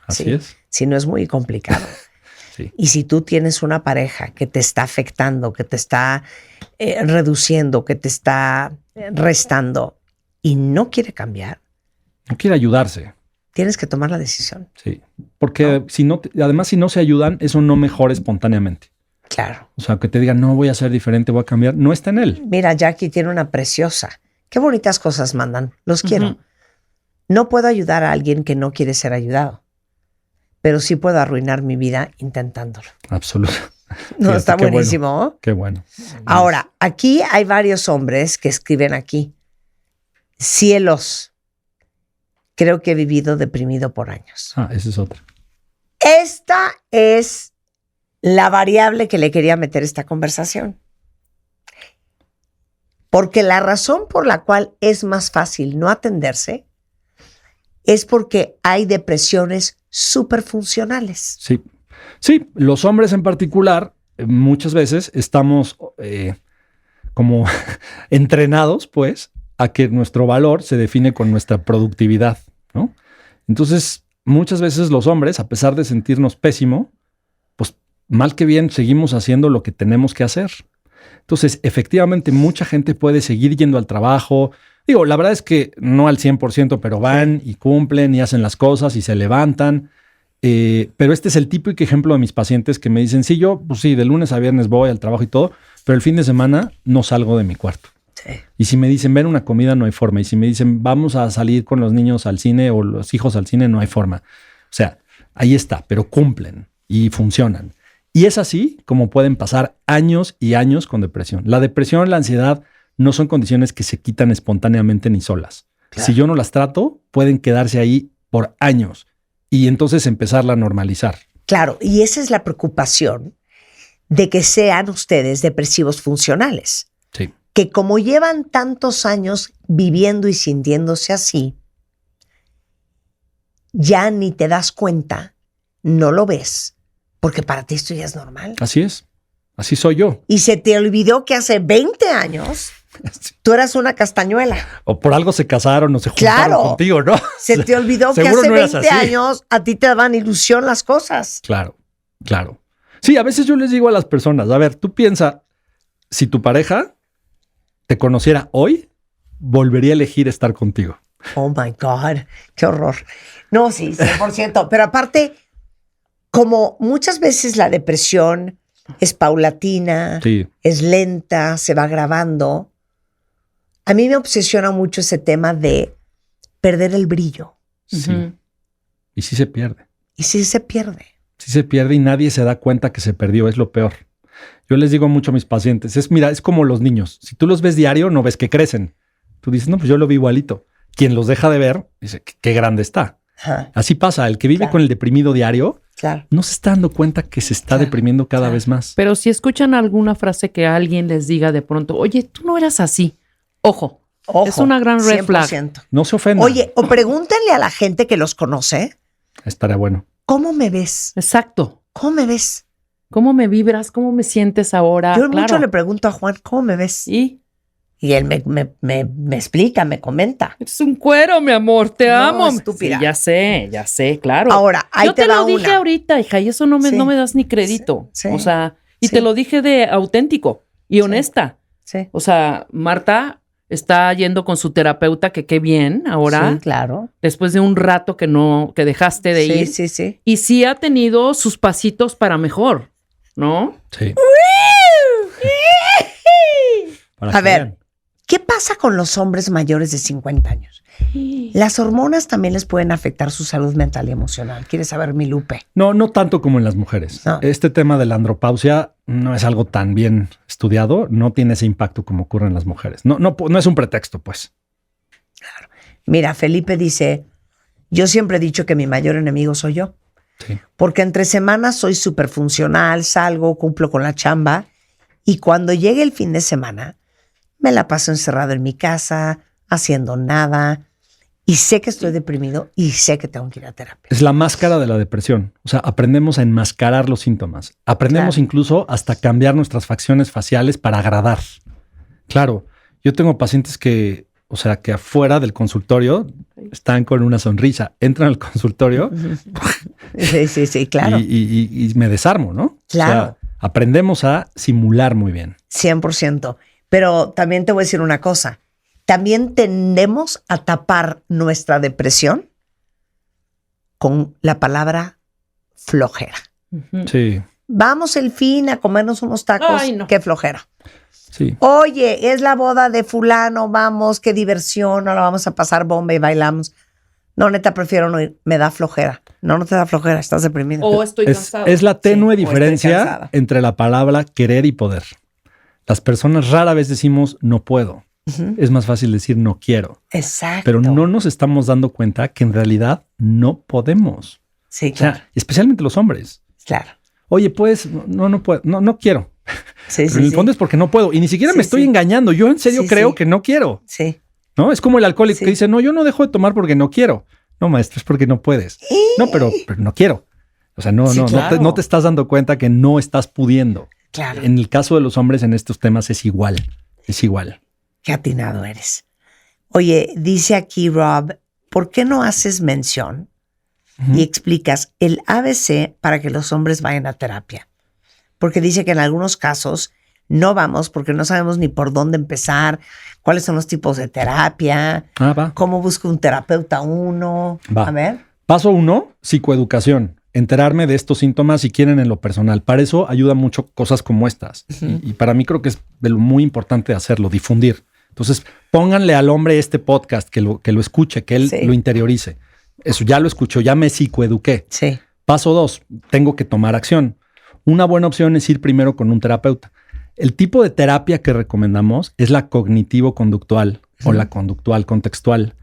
Así Sí. es. Si no, es muy complicado. Sí. Y si tú tienes una pareja que te está afectando, que te está reduciendo, que te está restando y no quiere cambiar, No quiere ayudarse. tienes que tomar la decisión. Sí. Porque además si no se ayudan, eso no mejora espontáneamente. Claro. O sea, que te digan, no voy a ser diferente, voy a cambiar, no está en él. Mira, Jackie tiene una preciosa. Qué bonitas cosas mandan. Los quiero. Ujú. No puedo ayudar a alguien que no quiere ser ayudado, pero sí puedo arruinar mi vida intentándolo. Absoluto. No, Fíjate, está qué bueno. buenísimo. Qué bueno. Ahora, aquí hay varios hombres que escriben aquí. Cielos, creo que he vivido deprimido por años. Esa es otra. Esta es la variable que le quería meter a esta conversación. Porque la razón por la cual es más fácil no atenderse es porque hay depresiones súper funcionales. Sí. Sí, los hombres en particular, muchas veces estamos como entrenados, pues, a que nuestro valor se define con nuestra productividad, ¿no? Entonces, muchas veces los hombres, a pesar de sentirnos pésimo, pues mal que bien seguimos haciendo lo que tenemos que hacer. Entonces, efectivamente, mucha gente puede seguir yendo al trabajo. Digo, la verdad es que no al 100%, pero van y cumplen y hacen las cosas y se levantan. Pero este es el típico ejemplo de mis pacientes que me dicen, sí, yo, pues sí, de lunes a viernes voy al trabajo y todo, pero el fin de semana no salgo de mi cuarto. Sí. Y si me dicen, ven una comida, no hay forma. Y si me dicen, vamos a salir con los niños al cine o los hijos al cine, no hay forma. O sea, ahí está, pero cumplen y funcionan. Y es así como pueden pasar años y años con depresión. La depresión, la ansiedad no son condiciones que se quitan espontáneamente ni solas. Claro. Si yo no las trato, pueden quedarse ahí por años y entonces empezarla a normalizar. Claro, y esa es la preocupación de que sean ustedes depresivos funcionales. Sí. Que como llevan tantos años viviendo y sintiéndose así, ya ni te das cuenta, no lo ves, porque para ti esto ya es normal. Así es. Así soy yo. Y se te olvidó que hace 20 años tú eras una castañuela. O por algo se casaron o se juntaron Claro. contigo, ¿no? Se te olvidó que Seguro hace no eras 20 así. años a ti te daban ilusión las cosas. Claro, claro. Sí, a veces yo les digo a las personas, a ver, tú piensa, si tu pareja te conociera hoy, volvería a elegir estar contigo. Oh my God, qué horror. No, sí, 100%. Pero aparte, como muchas veces la depresión es paulatina, Sí, es lenta, se va agravando, a mí me obsesiona mucho ese tema de perder el brillo. sí. Ujú. Y sí se pierde. Y sí se pierde. Sí se pierde y nadie se da cuenta que se perdió, es lo peor. Yo les digo mucho a mis pacientes, mira, es como los niños. Si tú los ves diario, no ves que crecen. Tú dices, no, pues yo lo vi igualito. Quien los deja de ver, dice, qué grande está. Ajá, Así pasa, el que vive Claro. con el deprimido diario, claro. no se está dando cuenta que se está Claro, deprimiendo cada claro. vez más. Pero si escuchan alguna frase que alguien les diga de pronto, oye, tú no eras así. Ojo, Ojo, es una gran red flag. 100%. No se ofendan. Oye, o pregúntenle a la gente que los conoce, Estaría bueno. ¿cómo me ves? Exacto. ¿Cómo me ves? ¿Cómo me vibras? ¿Cómo me sientes ahora? Yo mucho Claro. le pregunto a Juan, ¿cómo me ves? Y Y él me explica, me comenta. es un cuero, mi amor, te No, amo. estúpida. Sí, ya sé, claro. Ahora, ahí Yo te te va lo dije una. ahorita, hija, y eso no me, Sí. no me das ni crédito. Sí. O sea, y Sí. te lo dije de auténtico y honesta. Sí. O sea, Marta está yendo con su terapeuta, que qué bien ahora, Sí, claro. después de un rato que dejaste de Sí, ir. sí, sí. Y sí ha tenido sus pasitos para mejor, ¿no? Sí. Para A que ver. vean. ¿Qué pasa con los hombres mayores de 50 años? Las hormonas también les pueden afectar su salud mental y emocional. ¿Quieres saber, mi Lupe? No tanto como en las mujeres. No. Este tema de la andropausia no es algo tan bien estudiado, no tiene ese impacto como ocurre en las mujeres. No es un pretexto, pues. Mira, Felipe dice, yo siempre he dicho que mi mayor enemigo soy yo. Sí. Porque entre semanas soy súper funcional, salgo, cumplo con la chamba y cuando llegue el fin de semana me la paso encerrado en mi casa, haciendo nada y sé que estoy deprimido y sé que tengo que ir a terapia. Es la máscara de la depresión. O sea, aprendemos a enmascarar los síntomas. Aprendemos incluso hasta cambiar nuestras facciones faciales para agradar. Claro, yo tengo pacientes que, o sea, que afuera del consultorio están con una sonrisa. Entran al consultorio Sí, claro. y me desarmo, ¿no? Claro. O sea, aprendemos a simular muy bien. 100%. Pero también te voy a decir una cosa. También tendemos a tapar nuestra depresión con la palabra flojera. Sí, Vamos el fin a comernos unos tacos. Ay, no. Qué flojera. sí. Oye, es la boda de fulano, vamos, qué diversión, no la vamos a pasar bomba y bailamos. No, neta, prefiero no ir. Me da flojera. No te da flojera, estás deprimido. O estoy cansado. Es la tenue Sí, o estoy diferencia cansada. entre la palabra querer y poder. Las personas rara vez decimos no puedo. Es más fácil decir no quiero. Exacto. Pero no nos estamos dando cuenta que en realidad no podemos. Sí, O sea, claro. especialmente los hombres. Claro. Oye, pues no puedo, no quiero. Sí, Pero en el fondo es porque no puedo. Y ni siquiera Sí, me estoy sí. engañando. Yo en serio Sí, creo sí. que no quiero. Sí. ¿No? Es como el alcohólico Sí. que dice, no, yo no dejo de tomar porque no quiero. No, maestro, es porque no puedes. No, pero no quiero. O sea, Sí, claro. no te estás dando cuenta que no estás pudiendo. Claro. En el caso de los hombres en estos temas es igual. Es igual. Qué atinado eres. Oye, dice aquí Rob, ¿por qué no haces mención y explicas el ABC para que los hombres vayan a terapia? Porque dice que en algunos casos no vamos porque no sabemos ni por dónde empezar, cuáles son los tipos de terapia, Va. cómo busca un terapeuta uno. Va. A ver. Paso 1, psicoeducación. Enterarme de estos síntomas si quieren en lo personal. Para eso ayuda mucho cosas como estas. Y para mí creo que es de lo muy importante hacerlo, difundir. Entonces, pónganle al hombre este podcast, que lo escuche, que él Sí. lo interiorice. Eso ya lo escuchó, ya me psicoeduqué. Sí. Paso 2, tengo que tomar acción. Una buena opción es ir primero con un terapeuta. El tipo de terapia que recomendamos es la cognitivo-conductual o la conductual-contextual.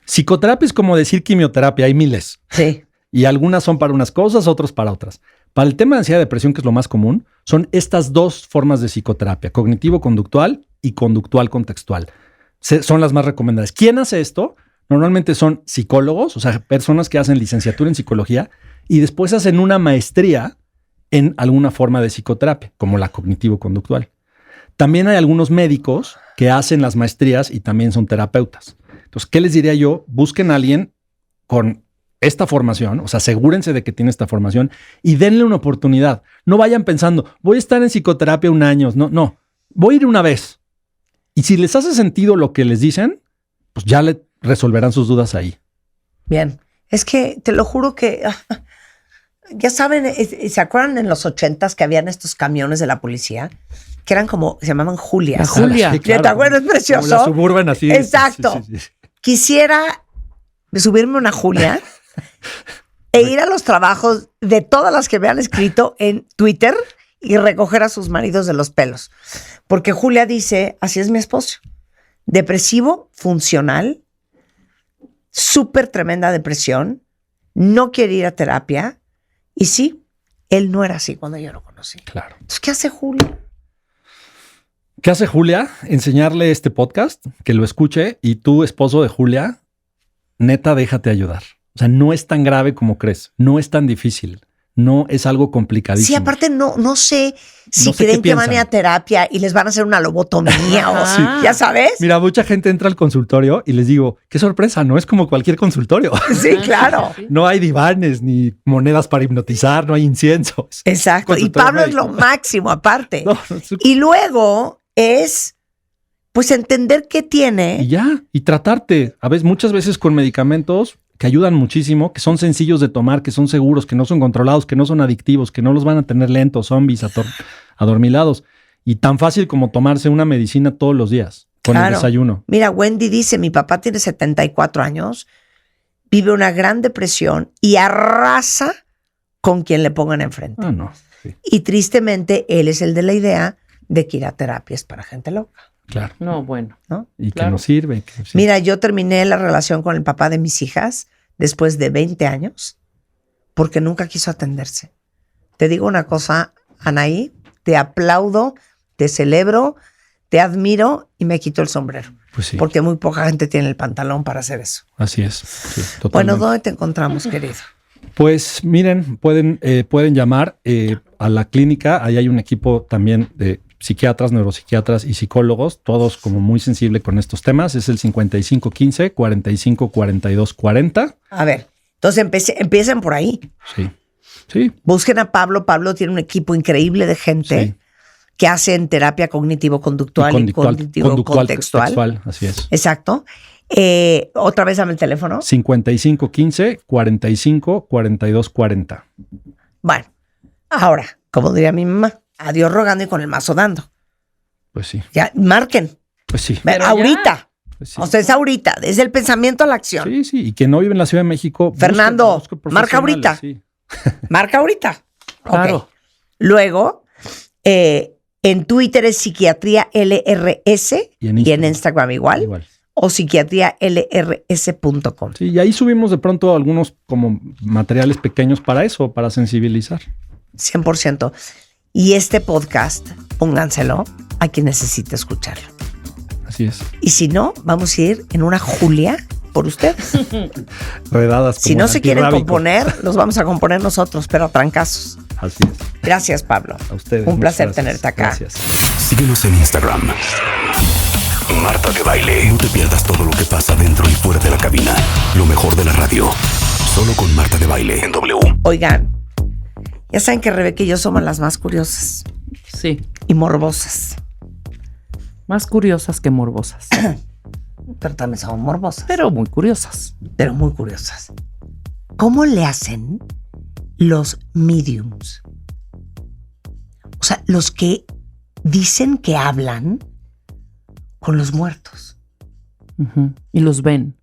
Psicoterapia es como decir quimioterapia, hay miles. Sí. Y algunas son para unas cosas, otras para otras. Para el tema de ansiedad y depresión, que es lo más común, son estas dos formas de psicoterapia, cognitivo-conductual y conductual-contextual. Son las más recomendadas. ¿Quién hace esto? Normalmente son psicólogos, o sea, personas que hacen licenciatura en psicología y después hacen una maestría en alguna forma de psicoterapia, como la cognitivo-conductual. También hay algunos médicos que hacen las maestrías y también son terapeutas. Entonces, ¿qué les diría yo? Busquen a alguien con esta formación, o sea, asegúrense de que tiene esta formación y denle una oportunidad. No vayan pensando, voy a estar en psicoterapia un año. No, voy a ir una vez. Y si les hace sentido lo que les dicen, pues ya le resolverán sus dudas ahí. Bien. Es que te lo juro que, ya saben, ¿se acuerdan en los 80s que habían estos camiones de la policía? Que eran como, se llamaban Julias. La Julia. Sí, ¿Te acuerdas? Es precioso. Como la Suburban así. Exacto. Sí. Quisiera subirme una Julia e ir a los trabajos de todas las que me han escrito en Twitter y recoger a sus maridos de los pelos. Porque Julia dice, así es mi esposo. Depresivo, funcional, súper tremenda depresión, no quiere ir a terapia. Y sí, él no era así cuando yo lo conocí. Claro. Entonces, ¿qué hace Julia? ¿Qué hace Julia? Enseñarle este podcast, que lo escuche y tú, esposo de Julia, neta, déjate ayudar. O sea, no es tan grave como crees. No es tan difícil. No es algo complicadísimo. Sí, aparte no sé si No sé creen qué que van a ir a piensan. terapia y les van a hacer una lobotomía o Sí. ya sabes. Mira, mucha gente entra al consultorio y les digo, qué sorpresa, no es como cualquier consultorio. Sí, claro. No hay divanes ni monedas para hipnotizar, no hay inciensos. Exacto. Y Consultorio Pablo es lo médico. máximo aparte. No, es- Y luego es, pues, entender qué y tiene. ya, y tratarte. Muchas veces con medicamentos que ayudan muchísimo, que son sencillos de tomar, que son seguros, que no son controlados, que no son adictivos, que no los van a tener lentos, zombies, adormilados. Y tan fácil como tomarse una medicina todos los días. con el desayuno. Mira, Wendy dice, mi papá tiene 74 años, vive una gran depresión y arrasa con quien le pongan enfrente. Ah, no. Sí. Y tristemente, él es el de la idea de que ir a terapia es para gente loca. Claro. No, bueno. ¿No? Y Claro. que nos sirve. Mira, yo terminé la relación con el papá de mis hijas después de 20 años porque nunca quiso atenderse. Te digo una cosa, Anaí, te aplaudo, te celebro, te admiro y me quito el sombrero. Pues sí. Porque muy poca gente tiene el pantalón para hacer eso. Así es. Sí, Bueno, totalmente. ¿dónde te encontramos, querido? Pues miren, pueden llamar a la clínica. Ahí hay un equipo también de psiquiatras, neuropsiquiatras y psicólogos, todos como muy sensibles con estos temas. Es el 5515-454240. A ver, entonces empiecen por ahí. Sí. Sí. Busquen a Pablo. Pablo tiene un equipo increíble de gente Sí. que hacen terapia cognitivo-conductual y cognitivo-contextual. Así es. Exacto. Otra vez dame el teléfono. 5515-454240. Bueno, ahora, como diría mi mamá, adiós rogando y con el mazo dando. Pues sí. Ya, marquen. Pues sí. Pero ahorita. Pues sí. O sea, es ahorita, desde el pensamiento a la acción. Sí, sí. Y que no vive en la Ciudad de México. Fernando, busque marca ahorita. profesionales, sí. Marca ahorita. Claro. Ok. Luego, en Twitter es Psiquiatría LRS Y en y en Instagram igual. O psiquiatrialrs.com. Sí, y ahí subimos de pronto algunos como materiales pequeños para eso, para sensibilizar. 100%. Y este podcast, pónganselo a quien necesite escucharlo. Así es. Y si no, vamos a ir en una Julia por ustedes. Redadas como Si no el se quieren antirrábico. componer, los vamos a componer nosotros, pero a trancazos. Así es. Gracias, Pablo. A ustedes. Un placer muchas gracias. tenerte acá. Gracias. Síguenos en Instagram. Marta de Baile. No te pierdas todo lo que pasa dentro y fuera de la cabina. Lo mejor de la radio. Solo con Marta de Baile en W. Oigan, ya saben que Rebeca y yo somos las más curiosas Sí. y morbosas. Más curiosas que morbosas. Pero también somos morbosas. Pero muy curiosas. Pero muy curiosas. ¿Cómo le hacen los mediums? O sea, los que dicen que hablan con los muertos. Ujú. Y los ven.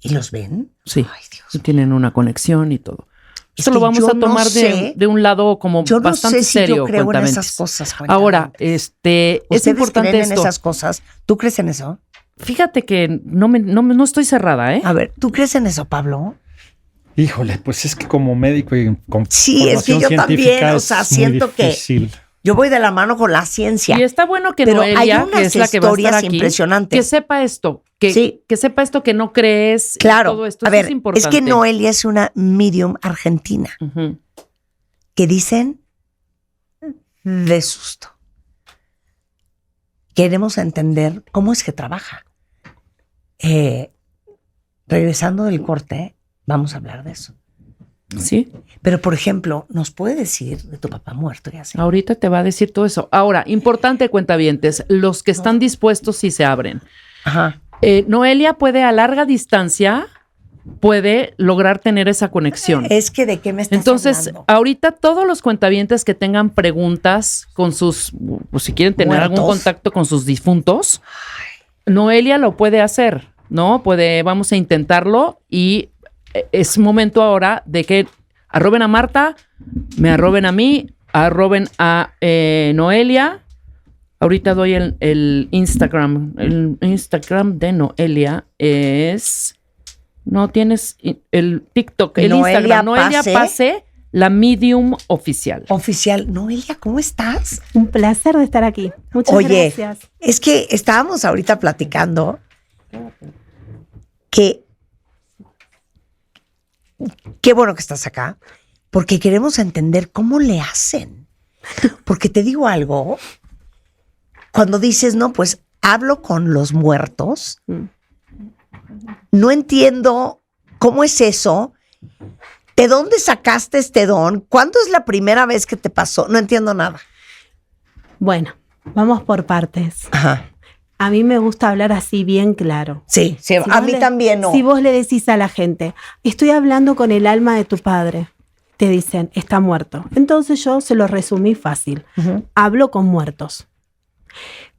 ¿Y los ven? Sí. Ay, Dios. Y tienen una conexión y todo. Es Esto que lo vamos yo a tomar no sé- de un lado como Yo no bastante sé si serio. yo creo en cuentavientes. esas cosas. Ahora, cuentavientes. es ¿Ustedes importante creen en esto. esas cosas? ¿Tú crees en eso? Fíjate que no estoy cerrada, ¿eh? A ver, ¿tú crees en eso, Pablo? Híjole, pues es que como médico y con Sí, es que formación yo también, científica o sea, es muy siento que difícil. yo voy de la mano con la ciencia. Y está bueno que Pero hay Noelia, unas que es la que va a estar historias aquí, impresionantes. que sepa esto, que sepa esto, que no crees. Claro, Todo esto. a Eso ver, es importante. es que Noelia es una medium argentina Ujú. que dicen de susto. Queremos entender cómo es que trabaja. Regresando del corte, vamos a hablar de eso. Sí, Pero, por ejemplo, ¿nos puede decir de tu papá muerto y así? ahorita te va a decir todo eso. Ahora, importante, cuentavientes, los que están dispuestos sí se abren. Ajá. Noelia puede a larga distancia, puede lograr tener esa conexión. Es que ¿de qué me estás Entonces, hablando? ahorita todos los cuentavientes que tengan preguntas con sus, pues, si quieren tener Muertos. algún contacto con sus difuntos, Noelia lo puede hacer, ¿no? Vamos a intentarlo y es momento ahora de que arroben a Marta, me arroben a mí, arroben a Noelia. Ahorita doy el Instagram. El Instagram de Noelia es... No tienes el TikTok, el Noelia Instagram. Noelia Pase. Pase, la medium oficial. Oficial. Noelia, ¿cómo estás? Un placer de estar aquí. Muchas Oye, gracias. es que estábamos ahorita platicando que qué bueno que estás acá, porque queremos entender cómo le hacen. Porque te digo algo, cuando dices, no, pues hablo con los muertos, no entiendo cómo es eso, ¿de dónde sacaste este don? ¿Cuándo es la primera vez que te pasó? No entiendo nada. Bueno, vamos por partes. Ajá. A mí me gusta hablar así bien claro. Sí, sí, a vos mí le- también no. Si vos le decís a la gente, estoy hablando con el alma de tu padre, te dicen, está muerto. Entonces yo se lo resumí fácil. Ujú. Hablo con muertos.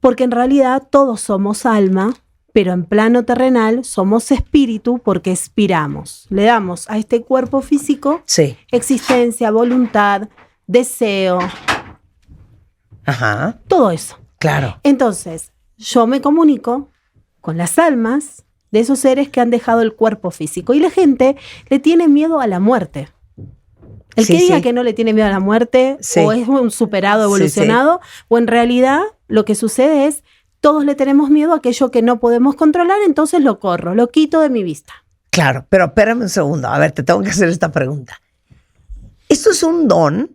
Porque en realidad todos somos alma, pero en plano terrenal somos espíritu porque expiramos. Le damos a este cuerpo físico Sí. existencia, voluntad, deseo, Ajá. todo eso. Claro. Entonces, yo me comunico con las almas de esos seres que han dejado el cuerpo físico. Y la gente le tiene miedo a la muerte. El Sí, que diga sí. que no le tiene miedo a la muerte, Sí. o es un superado, Sí, evolucionado, o en realidad lo que sucede es, todos le tenemos miedo a aquello que no podemos controlar, entonces lo corro, lo quito de mi vista. Claro, pero espérame un segundo. A ver, te tengo que hacer esta pregunta. ¿Esto es un don?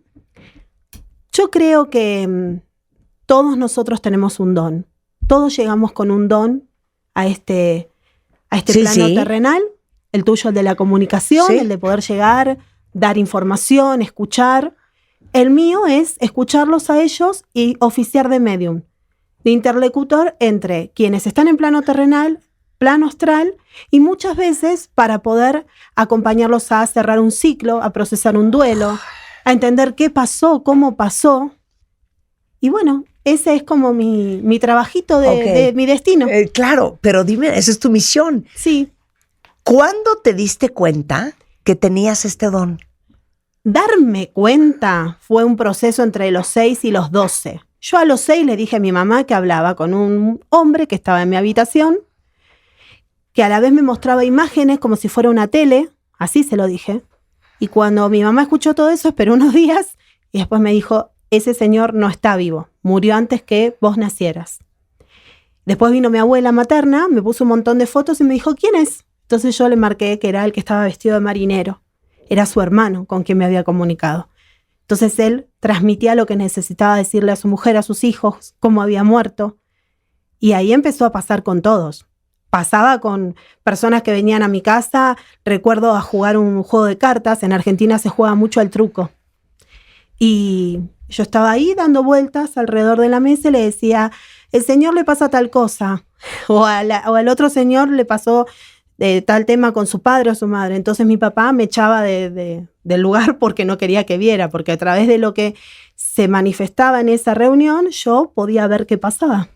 Yo creo que todos nosotros tenemos un don. Todos llegamos con un don a este Sí, plano sí. terrenal. El tuyo, el de la comunicación, Sí. el de poder llegar, dar información, escuchar. El mío es escucharlos a ellos y oficiar de medium, de interlocutor entre quienes están en plano terrenal, plano astral, y muchas veces para poder acompañarlos a cerrar un ciclo, a procesar un duelo, a entender qué pasó, cómo pasó. Y bueno, ese es como mi trabajito Ok. de mi destino. Claro, pero dime, esa es tu misión. Sí. ¿Cuándo te diste cuenta que tenías este don? Darme cuenta fue un proceso entre los 6 y los 12. Yo a los 6 le dije a mi mamá que hablaba con un hombre que estaba en mi habitación, que a la vez me mostraba imágenes como si fuera una tele, así se lo dije. Y cuando mi mamá escuchó todo eso, esperó unos días y después me dijo, ese señor no está vivo, murió antes que vos nacieras. Después vino mi abuela materna, me puso un montón de fotos y me dijo, ¿quién es? Entonces yo le marqué que era el que estaba vestido de marinero. Era su hermano con quien me había comunicado. Entonces él transmitía lo que necesitaba decirle a su mujer, a sus hijos, cómo había muerto. Y ahí empezó a pasar con todos. Pasaba con personas que venían a mi casa, recuerdo a jugar un juego de cartas, en Argentina se juega mucho al truco. Y yo estaba ahí dando vueltas alrededor de la mesa y le decía, el señor le pasa tal cosa, o al otro señor le pasó tal tema con su padre o su madre. Entonces mi papá me echaba del lugar porque no quería que viera, porque a través de lo que se manifestaba en esa reunión, yo podía ver qué pasaba.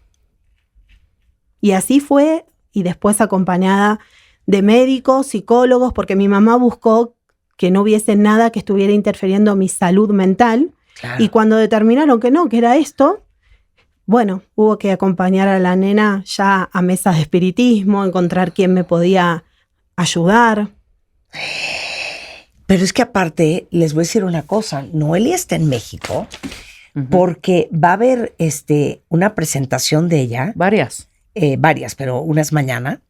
Y así fue, y después acompañada de médicos, psicólogos, porque mi mamá buscó que no hubiese nada que estuviera interfiriendo en mi salud mental. Claro. Y cuando determinaron que no, que era esto, bueno, hubo que acompañar a la nena ya a mesas de espiritismo, encontrar quién me podía ayudar. Pero es que aparte, les voy a decir una cosa, Noelia está en México porque va a haber una presentación de ella. Varias. Varias, pero una es mañana.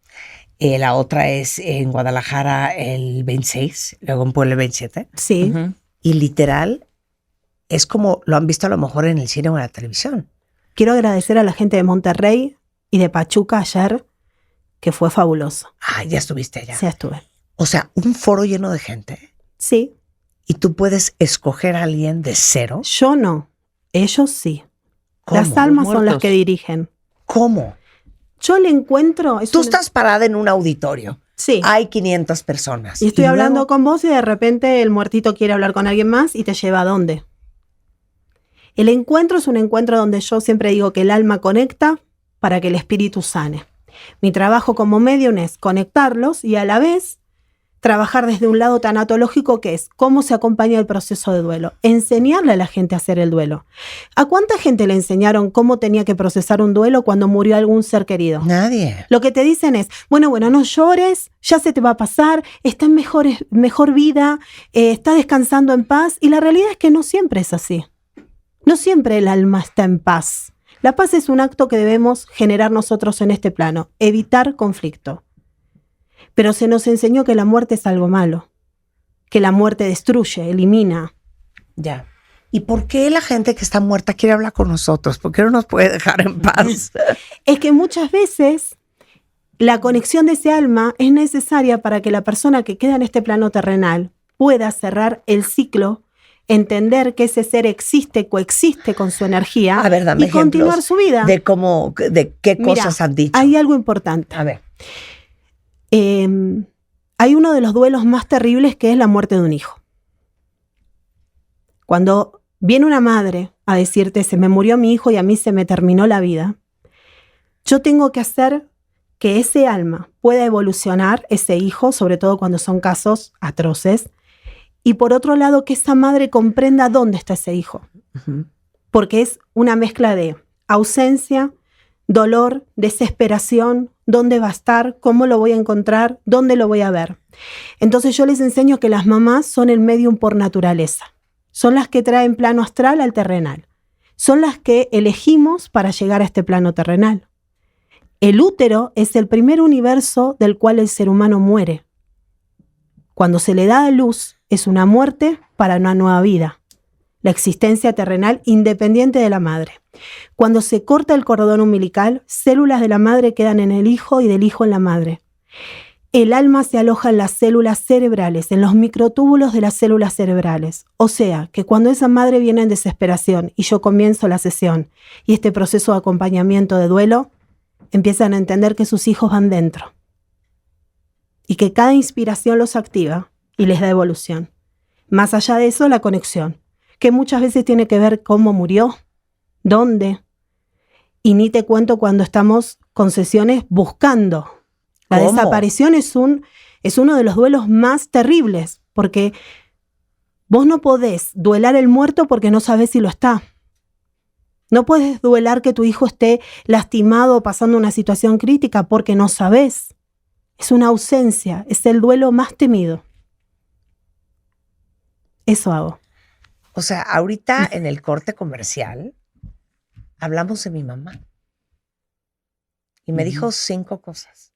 La otra es en Guadalajara el 26, luego en Puebla el 27. Sí. Ujú. Y literal, es como lo han visto a lo mejor en el cine o en la televisión. Quiero agradecer a la gente de Monterrey y de Pachuca ayer, que fue fabuloso. Ah, ya estuviste allá. Sí, estuve. O sea, un foro lleno de gente. Sí, Y tú puedes escoger a alguien de cero. yo no, ellos sí. ¿Cómo? Las almas son las muertos. que dirigen. ¿Cómo? Yo le encuentro... Tú estás parada en un auditorio. Sí. Hay 500 personas. Y estoy luego- hablando con vos y de repente el muertito quiere hablar con alguien más y te lleva a dónde. El encuentro es un encuentro donde yo siempre digo que el alma conecta para que el espíritu sane. Mi trabajo como medium es conectarlos y a la vez trabajar desde un lado tanatológico que es cómo se acompaña el proceso de duelo. Enseñarle a la gente a hacer el duelo. ¿A cuánta gente le enseñaron cómo tenía que procesar un duelo cuando murió algún ser querido? Nadie. Lo que te dicen es, bueno, no llores, ya se te va a pasar, está en mejor vida, está descansando en paz. Y la realidad es que no siempre es así. No siempre el alma está en paz. La paz es un acto que debemos generar nosotros en este plano, evitar conflicto. Pero se nos enseñó que la muerte es algo malo, que la muerte destruye, elimina. Ya. ¿Y por qué la gente que está muerta quiere hablar con nosotros? ¿Por qué no nos puede dejar en paz? Es que muchas veces la conexión de ese alma es necesaria para que la persona que queda en este plano terrenal pueda cerrar el ciclo, entender que ese ser existe, coexiste con su energía A ver, dame y continuar ejemplos su vida. de cómo, de qué Mira, cosas han dicho. Hay algo importante. A ver. Hay uno de los duelos más terribles que es la muerte de un hijo. Cuando viene una madre a decirte, se me murió mi hijo y a mí se me terminó la vida, Yo tengo que hacer que ese alma pueda evolucionar, ese hijo, sobre todo cuando son casos atroces, y por otro lado que esa madre comprenda dónde está ese hijo. Ujú. Porque es una mezcla de ausencia, dolor, desesperación, dónde va a estar, cómo lo voy a encontrar, dónde lo voy a ver. Entonces yo les enseño que las mamás son el medium por naturaleza. Son las que traen plano astral al terrenal. Son las que elegimos para llegar a este plano terrenal. El útero es el primer universo del cual el ser humano muere. Cuando se le da a luz, es una muerte para una nueva vida. La existencia terrenal independiente de la madre. Cuando se corta el cordón umbilical, células de la madre quedan en el hijo y del hijo en la madre. El alma se aloja en las células cerebrales, en los microtúbulos de las células cerebrales. O sea, que cuando esa madre viene en desesperación y yo comienzo la sesión y este proceso de acompañamiento de duelo, empiezan a entender que sus hijos van dentro y que cada inspiración los activa y les da evolución. Más allá de eso, la conexión, que muchas veces tiene que ver cómo murió, dónde, y ni te cuento cuando estamos con sesiones buscando. La ¿Cómo? desaparición es uno de los duelos más terribles, porque vos no podés duelar el muerto porque no sabés si lo está. No puedes duelar que tu hijo esté lastimado o pasando una situación crítica porque no sabés. Es una ausencia, es el duelo más temido. Eso hago. O sea, ahorita en el corte comercial hablamos de mi mamá. Y me dijo 5 cosas.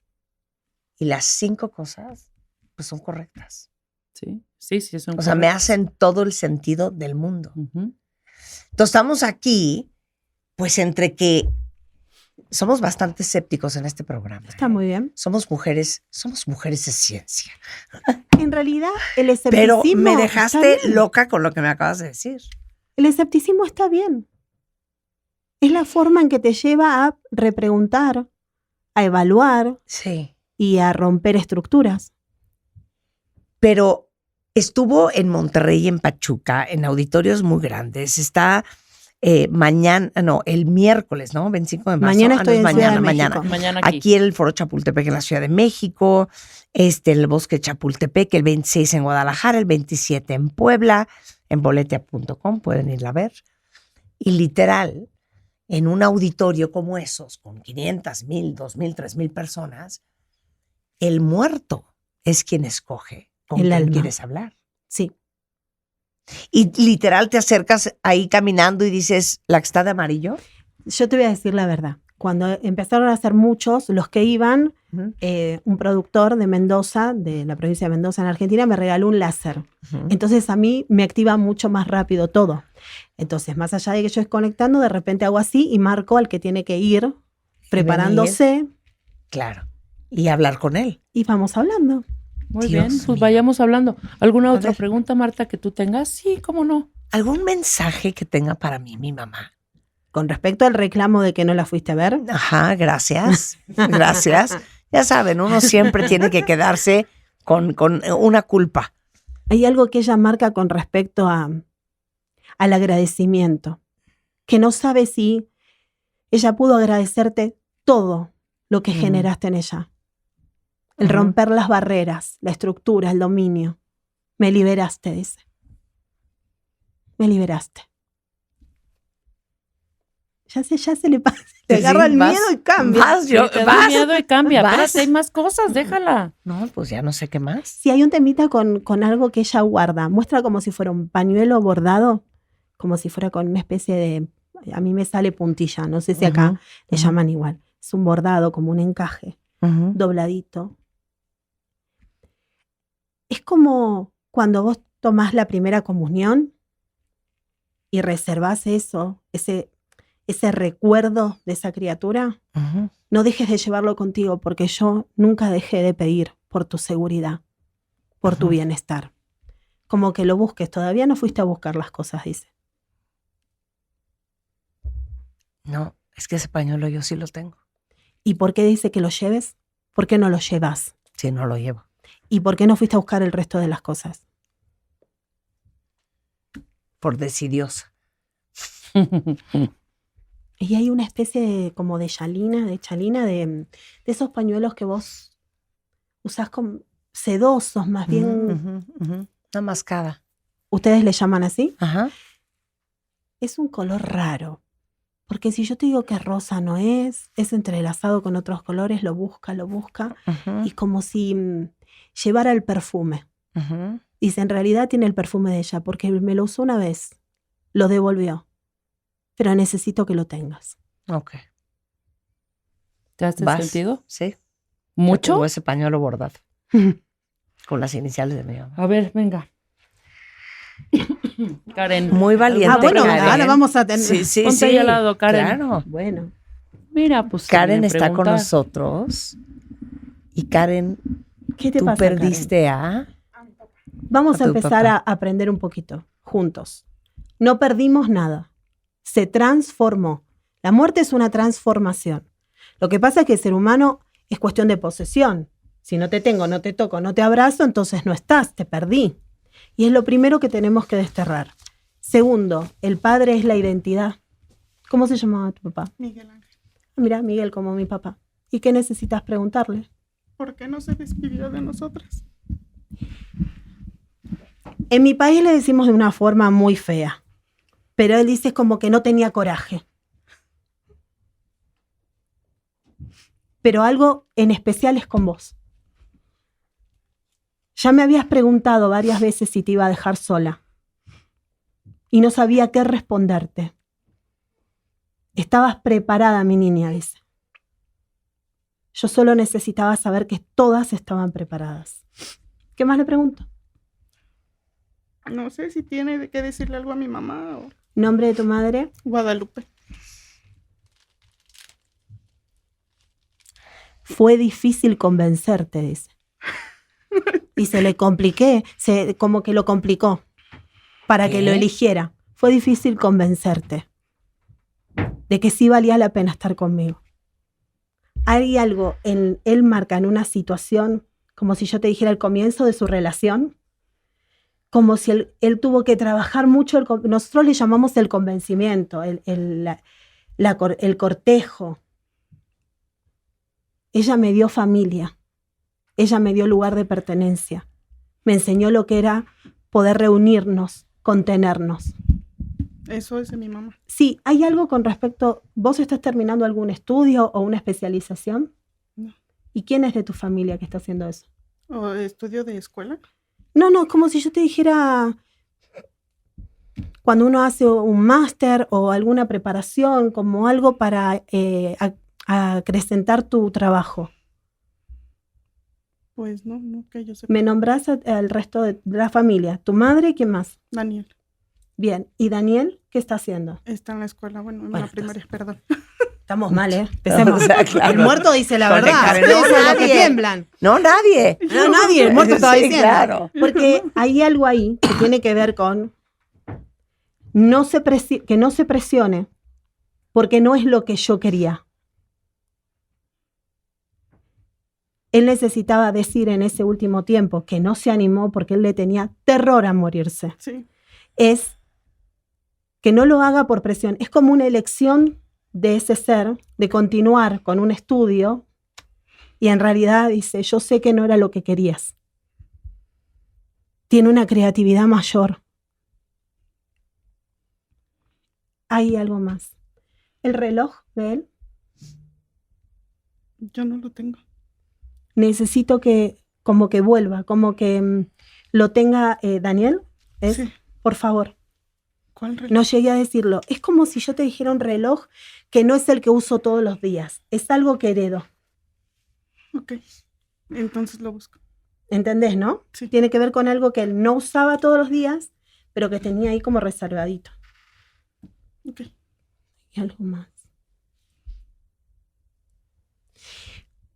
Y las 5 cosas, pues son correctas. Sí, sí, sí. Son O sea, me correctas. hacen todo el sentido del mundo. Ujú. Entonces estamos aquí, pues entre que somos bastante escépticos en este programa. Está muy bien. Somos mujeres de ciencia. En realidad, el Pero escepticismo me está dejaste bien. loca con lo que me acabas de decir. El escepticismo está bien. Es la forma en que te lleva a repreguntar, a evaluar Sí. y a romper estructuras. Pero estuvo en Monterrey y en Pachuca, en auditorios muy grandes. Está mañana, no, el miércoles, ¿no? 25 de marzo. Mañana no estoy es en mañana, Ciudad de mañana. México. Mañana aquí. Aquí en el Foro Chapultepec en la Ciudad de México, en el Bosque de Chapultepec, el 26 en Guadalajara, el 27 en Puebla, en boletia.com, pueden irla a ver. Y literal, en un auditorio como esos, con 500, 1000, 2000, 3000 personas, el muerto es quien escoge con El quién alma. quieres hablar. Sí. Y literal te acercas ahí caminando y dices, ¿la que está de amarillo? Yo te voy a decir la verdad. Cuando empezaron a ser muchos, los que iban, Ujú. un productor de Mendoza, de la provincia de Mendoza en Argentina, me regaló un láser. Entonces a mí me activa mucho más rápido todo. Entonces, más allá de que yo esté conectando, de repente hago así y marco al que tiene que ir preparándose Claro. Y hablar con él. y vamos hablando. Muy Dios bien, pues mío. vayamos hablando. ¿Alguna A otra ver. pregunta, Marta, que tú tengas? Sí, cómo no. ¿Algún mensaje que tenga para mí mi mamá? Con respecto al reclamo de que no la fuiste a ver, Ajá, gracias. Gracias. Ya saben, uno siempre tiene que quedarse con una culpa. hay algo que ella marca con respecto al agradecimiento, que no sabe si ella pudo agradecerte todo lo que generaste en ella. El Ujú. romper las barreras, la estructura, el dominio. Me liberaste, dice. Me liberaste. Ya se le pasa, le Sí, agarra el vas- miedo y cambia. vas, yo- Te da vas. miedo y cambia. Vas. Espérate, hay más cosas, déjala. No, pues ya no sé qué más. Si hay un temita con algo que ella guarda, muestra como si fuera un pañuelo bordado, como si fuera con una especie de, a mí me sale puntilla, no sé si acá Ujú, le ujú. llaman igual. Es un bordado, como un encaje, Ujú. dobladito. Es como cuando vos tomás la primera comunión y reservás eso, ese recuerdo de esa criatura. Ujú. No dejes de llevarlo contigo porque yo nunca dejé de pedir por tu seguridad, por tu Ajá. bienestar. Como que lo busques, todavía no fuiste a buscar las cosas, dice. No, es que ese pañuelo yo sí lo tengo. ¿Y por qué dice que lo lleves? ¿Por qué no lo llevas? Sí, no lo llevo. ¿Y por qué no fuiste a buscar el resto de las cosas? Por decidiosa. Y hay una especie como de chalina, de esos pañuelos que vos usás como sedosos, más bien. Una mascada. ¿Ustedes le llaman así? Ajá. Es un color raro. Porque si yo te digo que rosa no es entrelazado con otros colores, lo busca. Y como si llevara el perfume. Dice, en realidad tiene el perfume de ella, porque me lo usó una vez, lo devolvió. Pero necesito que lo tengas. Ok. ¿Te hace sentido? Sí. ¿Mucho? Yo tengo ese pañuelo bordado. Con las iniciales de mi mamá. A ver, venga. Karen. Muy valiente. Bueno, Karen. ahora vamos a tener... Sí. Ponte ahí al lado, Karen. Claro. Bueno. Mira, pues. Karen me está con preguntas. nosotros. Y Karen, ¿Qué te tú pasa, perdiste Karen? Vamos a a tu empezar papá. a aprender un poquito, juntos. No perdimos nada. Se transformó. La muerte es una transformación. Lo que pasa es que el ser humano es cuestión de posesión. Si no te tengo, no te toco, no te abrazo, entonces no estás, te perdí. Y es lo primero que tenemos que desterrar. Segundo, el padre es la identidad. ¿Cómo se llamaba tu papá? Miguel Ángel. Mira, Miguel, como mi papá. ¿Y qué necesitas preguntarle? ¿Por qué no se despidió de nosotras? En mi país le decimos de una forma muy fea, pero él dice como que no tenía coraje. Pero algo en especial es con vos. Ya me habías preguntado varias veces si te iba a dejar sola y no sabía qué responderte. Estabas preparada, mi niña, dice. Yo solo necesitaba saber que todas estaban preparadas. ¿Qué más le pregunto? No sé si tiene que decirle algo a mi mamá o... ¿Nombre de tu madre? Guadalupe. Fue difícil convencerte, dice. Y se le compliqué, como que lo complicó para que lo eligiera. Fue difícil convencerte de que sí valía la pena estar conmigo. Hay algo él marca en una situación, como si yo te dijera el comienzo de su relación, como si él tuvo que trabajar mucho, nosotros le llamamos el convencimiento, el cortejo. Ella me dio familia, ella me dio lugar de pertenencia, me enseñó lo que era poder reunirnos, contenernos. Eso es de mi mamá. Sí, ¿hay algo con respecto, vos estás terminando algún estudio o una especialización? No. ¿Y quién es de tu familia que está haciendo eso? ¿O estudio de escuela? No, como si yo te dijera, cuando uno hace un máster o alguna preparación, como algo para acrecentar tu trabajo. Pues no que yo sepa. Me nombrás al resto de la familia. ¿Tu madre y quién más? Daniel. Bien. ¿Y Daniel qué está haciendo? Está en la escuela, bueno, en Bueno, la primaria, perdón. Estamos mal, ¿eh? Empecemos. O sea, claro. El muerto dice la Porque verdad. Karen, Ustedes no, son los que nadie. tiemblan. No, nadie. No, nadie. El muerto estaba Sí, diciendo. claro. Porque hay algo ahí que tiene que ver con que no se presione porque no es lo que yo quería. Él necesitaba decir en ese último tiempo que no se animó porque él le tenía terror a morirse. Sí. Es que no lo haga por presión. Es como una elección de ese ser, de continuar con un estudio, y en realidad dice, yo sé que no era lo que querías. Tiene una creatividad mayor. Hay algo más. ¿El reloj de él? Yo no lo tengo. Necesito que como que vuelva, como que lo tenga Daniel. ¿Es? Sí. Por favor. ¿Cuál reloj? No llegué a decirlo. Es como si yo te dijera un reloj que no es el que uso todos los días. Es algo que heredo. Ok. Entonces lo busco. ¿Entendés, no? Sí. Tiene que ver con algo que él no usaba todos los días, pero que tenía ahí como reservadito. Ok. Y algo más.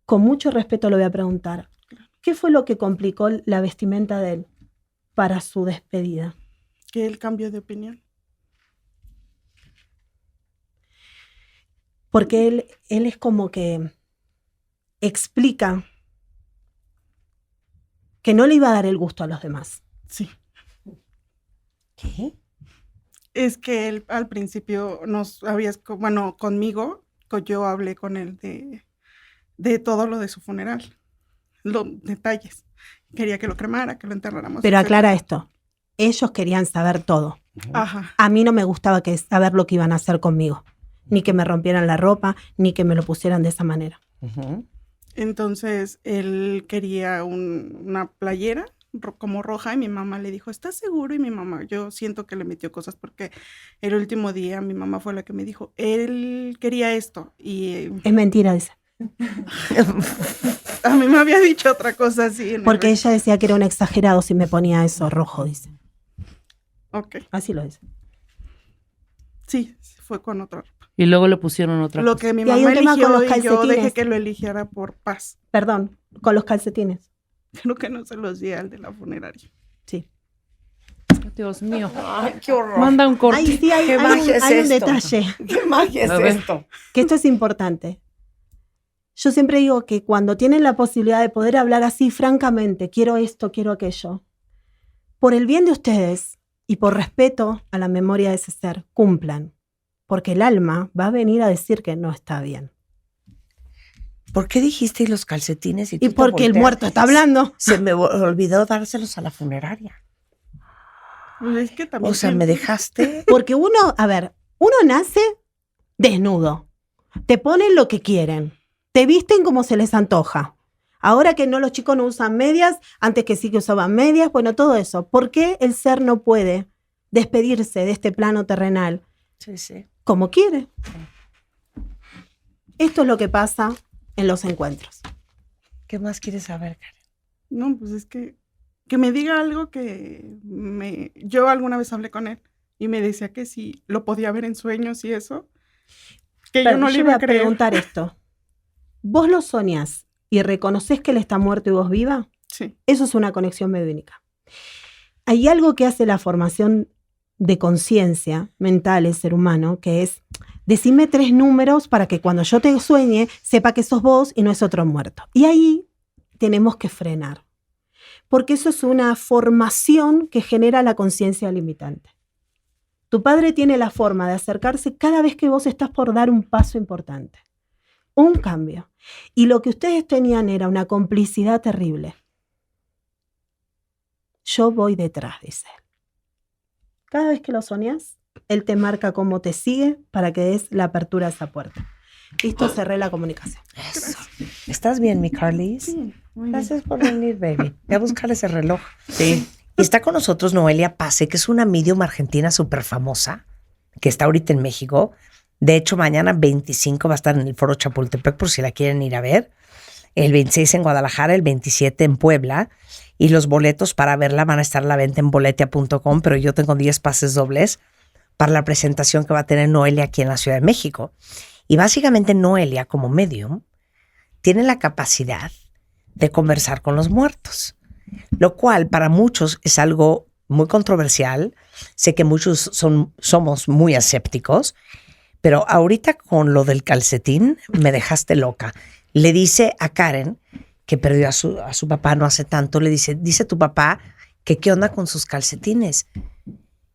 Con mucho respeto le voy a preguntar. ¿Qué fue lo que complicó la vestimenta de él para su despedida? Que él cambió de opinión. Porque él es como que explica que no le iba a dar el gusto a los demás. Sí. ¿Qué? Es que él al principio conmigo, yo hablé con él de todo lo de su funeral, los detalles. Quería que lo cremara, que lo enterráramos. Pero aclara esto. Ellos querían saber todo. Ajá. A mí no me gustaba saber lo que iban a hacer conmigo. Ni que me rompieran la ropa, ni que me lo pusieran de esa manera. Entonces, él quería una playera como roja y mi mamá le dijo, ¿estás seguro? Y mi mamá, yo siento que le metió cosas porque el último día mi mamá fue la que me dijo, él quería esto. Y es mentira, dice. A mí me había dicho otra cosa así. Porque ella decía que era un exagerado si me ponía eso rojo, dice. Ok. Así lo dice. Sí, fue con otra ropa. Y luego le pusieron otra Lo cosa. que mi Y hay mamá un tema eligió con los y yo calcetines. dejé que lo eligiera por paz. Perdón, con los calcetines. Creo que no se los di al de la funeraria. Sí. Dios mío. Ay, qué horror. Manda un corte. Ahí sí hay ¿Qué magia es un esto? detalle. ¿Qué magia A es ver. esto? Que esto es importante. Yo siempre digo que cuando tienen la posibilidad de poder hablar así francamente, quiero esto, quiero aquello, por el bien de ustedes y por respeto a la memoria de ese ser, cumplan. Porque el alma va a venir a decir que no está bien. ¿Por qué dijiste los calcetines? Y tú te porque el volteas? muerto está hablando. Se me olvidó dárselos a la funeraria. Pues es que también O sea, me dejaste. Porque uno nace desnudo. Te ponen lo que quieren. Te visten como se les antoja. Ahora que los chicos no usan medias, antes que sí que usaban medias, bueno, todo eso. ¿Por qué el ser no puede despedirse de este plano terrenal Sí, sí. como quiere? Esto es lo que pasa en los encuentros. ¿Qué más quieres saber, Karen? No, pues es que me diga algo yo alguna vez hablé con él y me decía que si lo podía ver en sueños y eso, que yo no le voy iba a a creer. preguntar esto. ¿Vos lo soñás y reconoces que él está muerto y vos viva? Sí. Eso es una conexión mediúnica. Hay algo que hace la formación de conciencia mental del ser humano, que es, decime 3 números para que cuando yo te sueñe, sepa que sos vos y no es otro muerto. Y ahí tenemos que frenar, porque eso es una formación que genera la conciencia limitante. Tu padre tiene la forma de acercarse cada vez que vos estás por dar un paso importante, un cambio. Y lo que ustedes tenían era una complicidad terrible. Yo voy detrás, dice él. Cada vez que lo soñás, él te marca cómo te sigue para que des la apertura a esa puerta. Listo, cerré la comunicación. Eso. ¿Estás bien, mi Carlis? Sí, muy bien. Gracias por venir, baby. Voy a buscar ese reloj. Sí. Y está con nosotros Noelia Pase, que es una medium argentina súper famosa, que está ahorita en México. De hecho, mañana 25 va a estar en el Foro Chapultepec, por si la quieren ir a ver. El 26 en Guadalajara, el 27 en Puebla. Y los boletos para verla van a estar a la venta en boletia.com, pero yo tengo 10 pases dobles para la presentación que va a tener Noelia aquí en la Ciudad de México. Y básicamente Noelia, como medium, tiene la capacidad de conversar con los muertos, lo cual para muchos es algo muy controversial. Sé que muchos somos muy escépticos, pero ahorita con lo del calcetín me dejaste loca. Le dice a Karen, que perdió a su papá no hace tanto, le dice tu papá que qué onda con sus calcetines.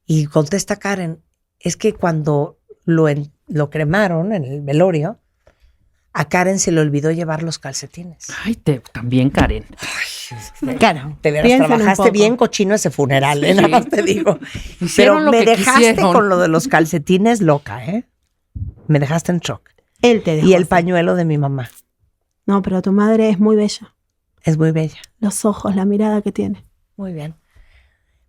Y contesta Karen, es que cuando lo cremaron en el velorio, a Karen se le olvidó llevar los calcetines. Ay, también, Karen. Claro, te verás, piensen un trabajaste poco. bien cochino ese funeral, Sí. nada más te digo. Hicieron Pero lo me que dejaste quisieron. con lo de los calcetines loca, ¿eh? Me dejaste en shock. Él te dejó. Y el así. pañuelo de mi mamá. No, pero tu madre es muy bella. Es muy bella. Los ojos, la mirada que tiene. Muy bien.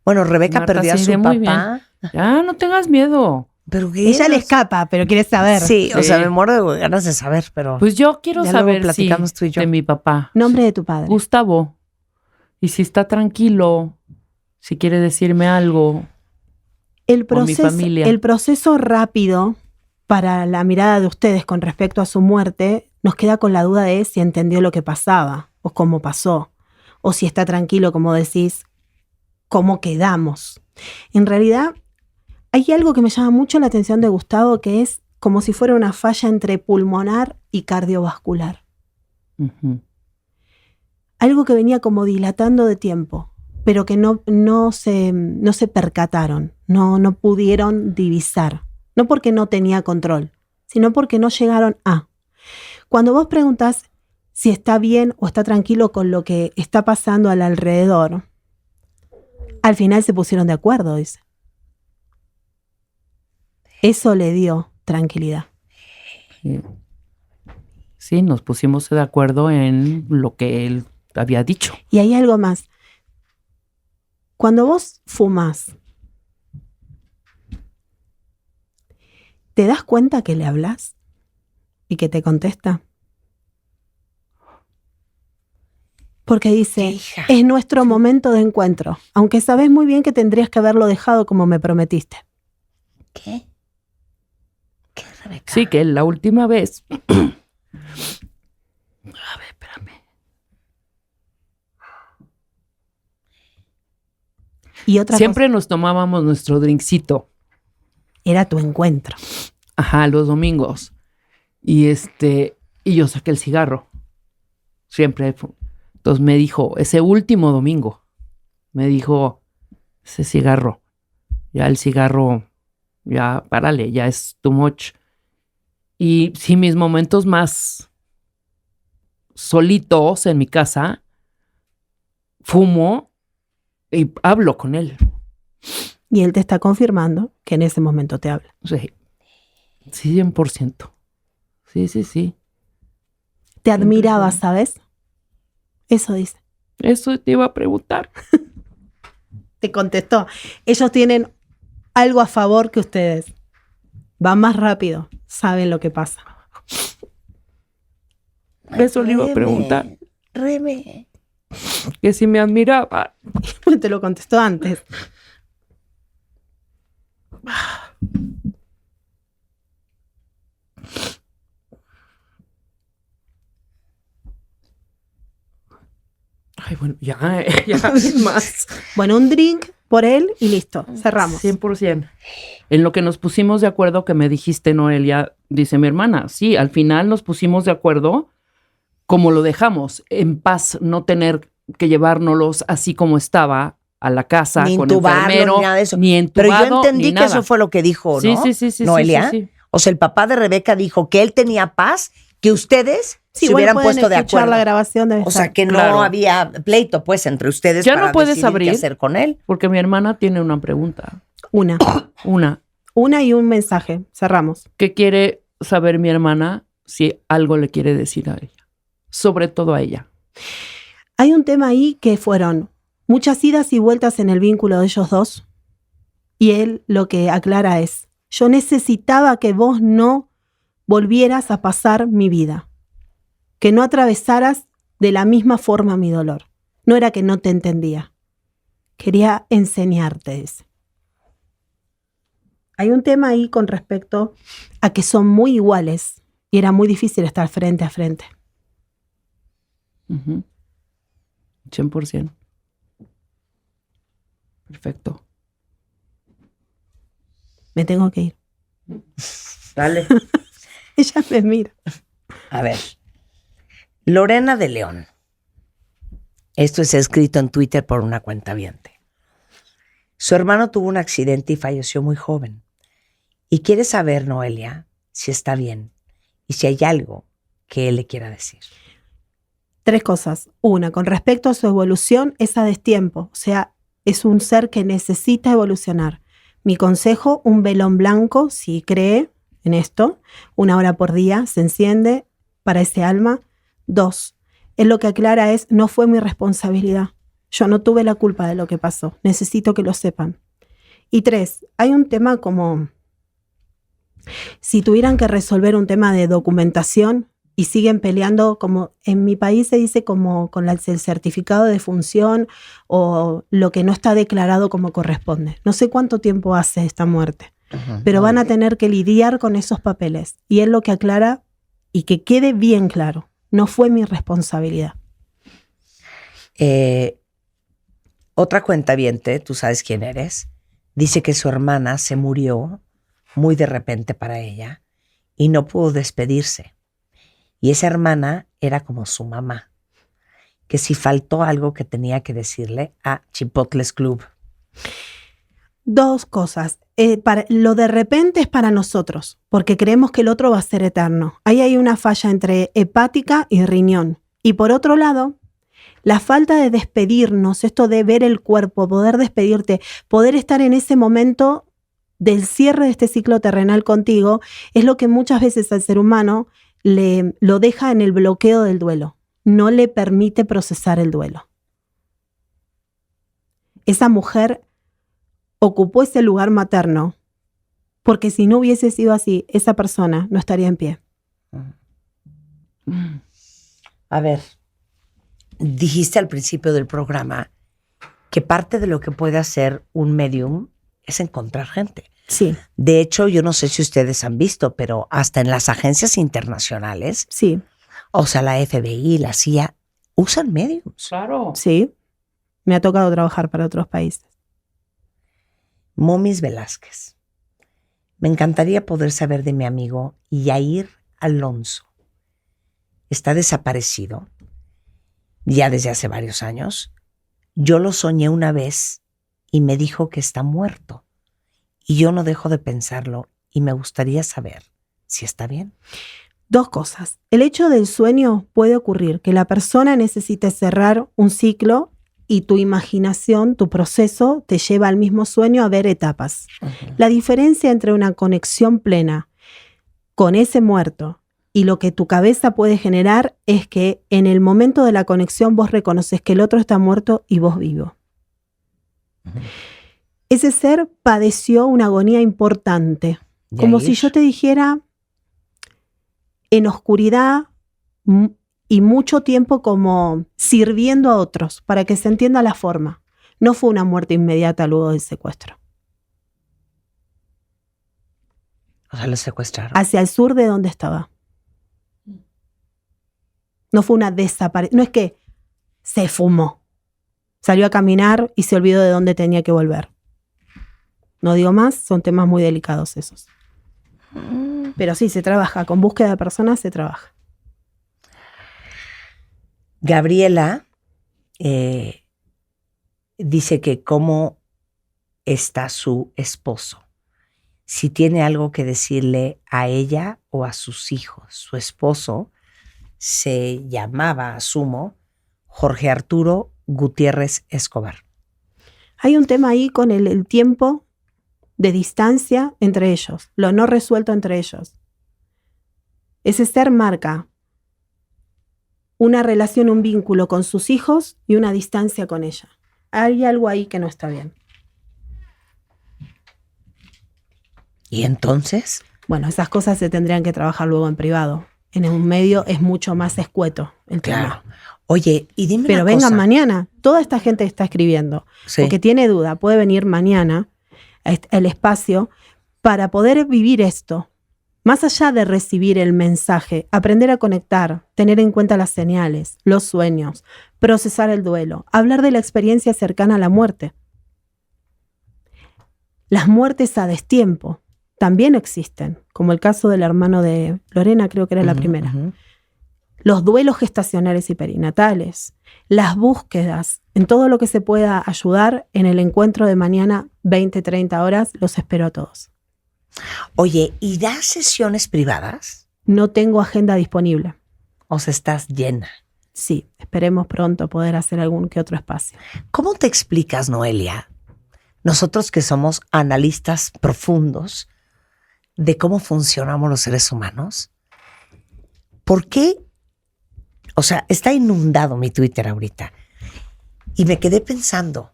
Bueno, Rebeca Marta, perdió a sí, su de muy papá. Ya, no tengas miedo. Pero ¿qué Ella le eras? escapa, pero quiere saber. Sí, o Sí. sea, me muero de ganas de saber, pero Pues yo quiero Ya luego saber platicamos tú y yo. de mi papá. Nombre de tu padre. Gustavo. Y si está tranquilo, si quiere decirme algo. El Por mi familia. proceso rápido para la mirada de ustedes con respecto a su muerte nos queda con la duda de si entendió lo que pasaba o cómo pasó, o si está tranquilo, como decís, cómo quedamos. En realidad, hay algo que me llama mucho la atención de Gustavo, que es como si fuera una falla entre pulmonar y cardiovascular. Ujú. Algo que venía como dilatando de tiempo. pero que no se percataron, no pudieron divisar. No porque no tenía control, sino porque no llegaron a. Cuando vos preguntás si está bien o está tranquilo con lo que está pasando al alrededor, al final se pusieron de acuerdo, dice. Eso le dio tranquilidad. Sí, nos pusimos de acuerdo en lo que él había dicho. Y hay algo más. Cuando vos fumás, ¿te das cuenta que le hablas y que te contesta? Porque dice, es nuestro momento de encuentro, aunque sabes muy bien que tendrías que haberlo dejado como me prometiste. ¿Qué? ¿Qué, Rebeca? Sí, que la última vez... A ver, espérame. Y otra Siempre nos tomábamos nuestro drinkcito. Era tu encuentro. Ajá, los domingos. Y yo saqué el cigarro. Siempre. Entonces me dijo, ese último domingo, me dijo, ese cigarro, ya el cigarro, ya párale, ya es too much. Y sí, mis momentos más solitos en mi casa, fumo y hablo con él. Y él te está confirmando que en ese momento te habla. Sí, 100%. Sí. Te admiraba, ¿sabes? Eso dice. Eso te iba a preguntar. Te contestó. Ellos tienen algo a favor que ustedes. Van más rápido. Saben lo que pasa. Eso le iba a preguntar. Rebe. Que si me admiraba. Pues te lo contestó antes. Ay, bueno, ya más. Bueno, un drink por él y listo. Cerramos. 100%. En lo que nos pusimos de acuerdo que me dijiste, Noelia, dice mi hermana, sí, al final nos pusimos de acuerdo como lo dejamos, en paz, no tener que llevárnoslos así como estaba a la casa, Ni con intubarlo, enfermero, ni nada de eso. ni entubado, Pero yo entendí ni que nada. eso fue lo que dijo, ¿no? Sí, Noelia. sí. O sea, el papá de Rebeca dijo que él tenía paz, que ustedes Sí, se igual hubieran pueden puesto de escuchar acuerdo. la grabación. O sea, que no Claro. había pleito, pues, entre ustedes Ya para no puedes decidir abrir. qué hacer con él. Porque mi hermana tiene una pregunta. Una y un mensaje. Cerramos. ¿Qué quiere saber mi hermana si algo le quiere decir a ella? Sobre todo a ella. Hay un tema ahí que fueron muchas idas y vueltas en el vínculo de ellos dos. Y él lo que aclara es, yo necesitaba que vos no volvieras a pasar mi vida. Que no atravesaras de la misma forma mi dolor. No era que no te entendía. Quería enseñarte eso. Hay un tema ahí con respecto a que son muy iguales y era muy difícil estar frente a frente. 100%. Perfecto. Me tengo que ir. Dale. Ella me mira. A ver. Lorena de León. Esto es escrito en Twitter por una cuentaviente. Su hermano tuvo un accidente y falleció muy joven. Y quiere saber, Noelia, si está bien y si hay algo que él le quiera decir. 3 cosas. Una, con respecto a su evolución, es a destiempo. O sea, es un ser que necesita evolucionar. Mi consejo, un velón blanco, si cree en esto, 1 hora por día, se enciende para ese alma. 2, él lo que aclara es, no fue mi responsabilidad. Yo no tuve la culpa de lo que pasó. Necesito que lo sepan. Y 3, hay un tema como, si tuvieran que resolver un tema de documentación y siguen peleando, como en mi país se dice como con el certificado de función o lo que no está declarado como corresponde. No sé cuánto tiempo hace esta muerte, pero van a tener que lidiar con esos papeles. Y él lo que aclara, y que quede bien claro, no fue mi responsabilidad. Otra cuentaviente, tú sabes quién eres, dice que su hermana se murió muy de repente para ella y no pudo despedirse. Y esa hermana era como su mamá. que si faltó algo que tenía que decirle a Chipotles Club. 2 cosas. Lo de repente es para nosotros, porque creemos que el otro va a ser eterno. Ahí hay una falla entre hepática y riñón. Y por otro lado, la falta de despedirnos, esto de ver el cuerpo, poder despedirte, poder estar en ese momento del cierre de este ciclo terrenal contigo, es lo que muchas veces al ser humano lo deja en el bloqueo del duelo. No le permite procesar el duelo. Esa mujer ocupó ese lugar materno, porque si no hubiese sido así, esa persona no estaría en pie. A ver, dijiste al principio del programa que parte de lo que puede hacer un medium es encontrar gente. Sí. De hecho, yo no sé si ustedes han visto, pero hasta en las agencias internacionales, Sí. o sea, la FBI, la CIA, usan mediums. Claro. Sí. Me ha tocado trabajar para otros países. Momis Velázquez. Me encantaría poder saber de mi amigo Yair Alonso. Está desaparecido ya desde hace varios años. Yo lo soñé una vez y me dijo que está muerto. Y yo no dejo de pensarlo y me gustaría saber si está bien. 2 cosas. El hecho del sueño puede ocurrir que la persona necesite cerrar un ciclo y tu imaginación, tu proceso, te lleva al mismo sueño a ver etapas. La diferencia entre una conexión plena con ese muerto y lo que tu cabeza puede generar es que en el momento de la conexión vos reconoces que el otro está muerto y vos vivo. Ese ser padeció una agonía importante. Como si yo te dijera, en oscuridad y mucho tiempo como sirviendo a otros, para que se entienda la forma. No fue una muerte inmediata luego del secuestro. O sea, lo secuestraron. Hacia el sur de donde estaba. No fue una desaparición. No es que se fumó. Salió a caminar y se olvidó de dónde tenía que volver. No digo más, son temas muy delicados esos. Pero sí, se trabaja. Con búsqueda de personas se trabaja. Gabriela dice que cómo está su esposo. Si tiene algo que decirle a ella o a sus hijos. Su esposo se llamaba, asumo, Jorge Arturo Gutiérrez Escobar. Hay un tema ahí con el tiempo de distancia entre ellos, lo no resuelto entre ellos. Ese ser marca una relación, un vínculo con sus hijos y una distancia con ella. Hay algo ahí que no está bien. ¿Y entonces? Bueno, esas cosas se tendrían que trabajar luego en privado. En un medio es mucho más escueto el tema. Oye, y dime pero una vengan cosa. mañana. Toda esta gente está escribiendo. Sí. Porque tiene duda, puede venir mañana al espacio para poder vivir esto. Más allá de recibir el mensaje, aprender a conectar, tener en cuenta las señales, los sueños, procesar el duelo, hablar de la experiencia cercana a la muerte. Las muertes a destiempo también existen, como el caso del hermano de Lorena, creo que era la primera. Los duelos gestacionales y perinatales, las búsquedas, en todo lo que se pueda ayudar en el encuentro de mañana, 20, 30 horas, los espero a todos. Oye, ¿y das sesiones privadas? No tengo agenda disponible. O sea, estás llena. Sí, esperemos pronto poder hacer algún que otro espacio. ¿Cómo te explicas, Noelia? Nosotros que somos analistas profundos de cómo funcionamos los seres humanos, ¿por qué? O sea, está inundado mi Twitter ahorita. Y me quedé pensando,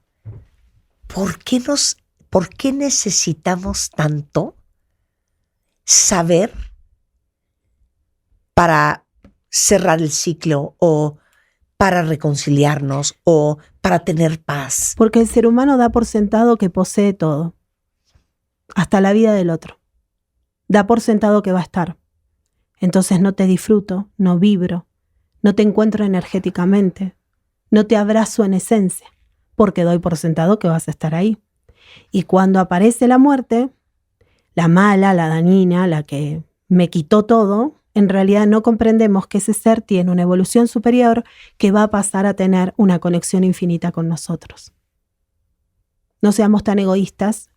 ¿por qué necesitamos tanto saber para cerrar el ciclo o para reconciliarnos o para tener paz? Porque el ser humano da por sentado que posee todo, hasta la vida del otro. Da por sentado que va a estar. Entonces no te disfruto, no vibro, no te encuentro energéticamente, no te abrazo en esencia, porque doy por sentado que vas a estar ahí. Y cuando aparece la muerte, la mala, la dañina, la que me quitó todo, en realidad no comprendemos que ese ser tiene una evolución superior que va a pasar a tener una conexión infinita con nosotros. No seamos tan egoístas,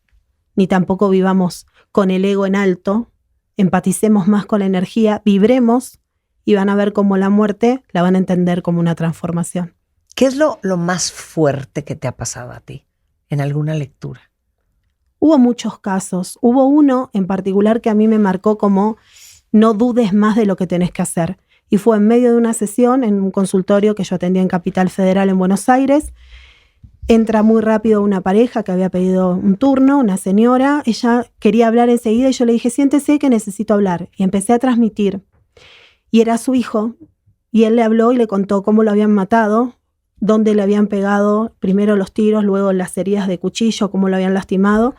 ni tampoco vivamos con el ego en alto, empaticemos más con la energía, vibremos y van a ver cómo la muerte la van a entender como una transformación. ¿Qué es lo más fuerte que te ha pasado a ti en alguna lectura? Hubo muchos casos. Hubo uno en particular que a mí me marcó como no dudes más de lo que tenés que hacer. Y fue en medio de una sesión en un consultorio que yo atendía en Capital Federal en Buenos Aires. Entra muy rápido una pareja que había pedido un turno, una señora. Ella quería hablar enseguida y yo le dije, siéntese que necesito hablar. Y empecé a transmitir. Y era su hijo. Y él le habló y le contó cómo lo habían matado, dónde le habían pegado, primero los tiros, luego las heridas de cuchillo, cómo lo habían lastimado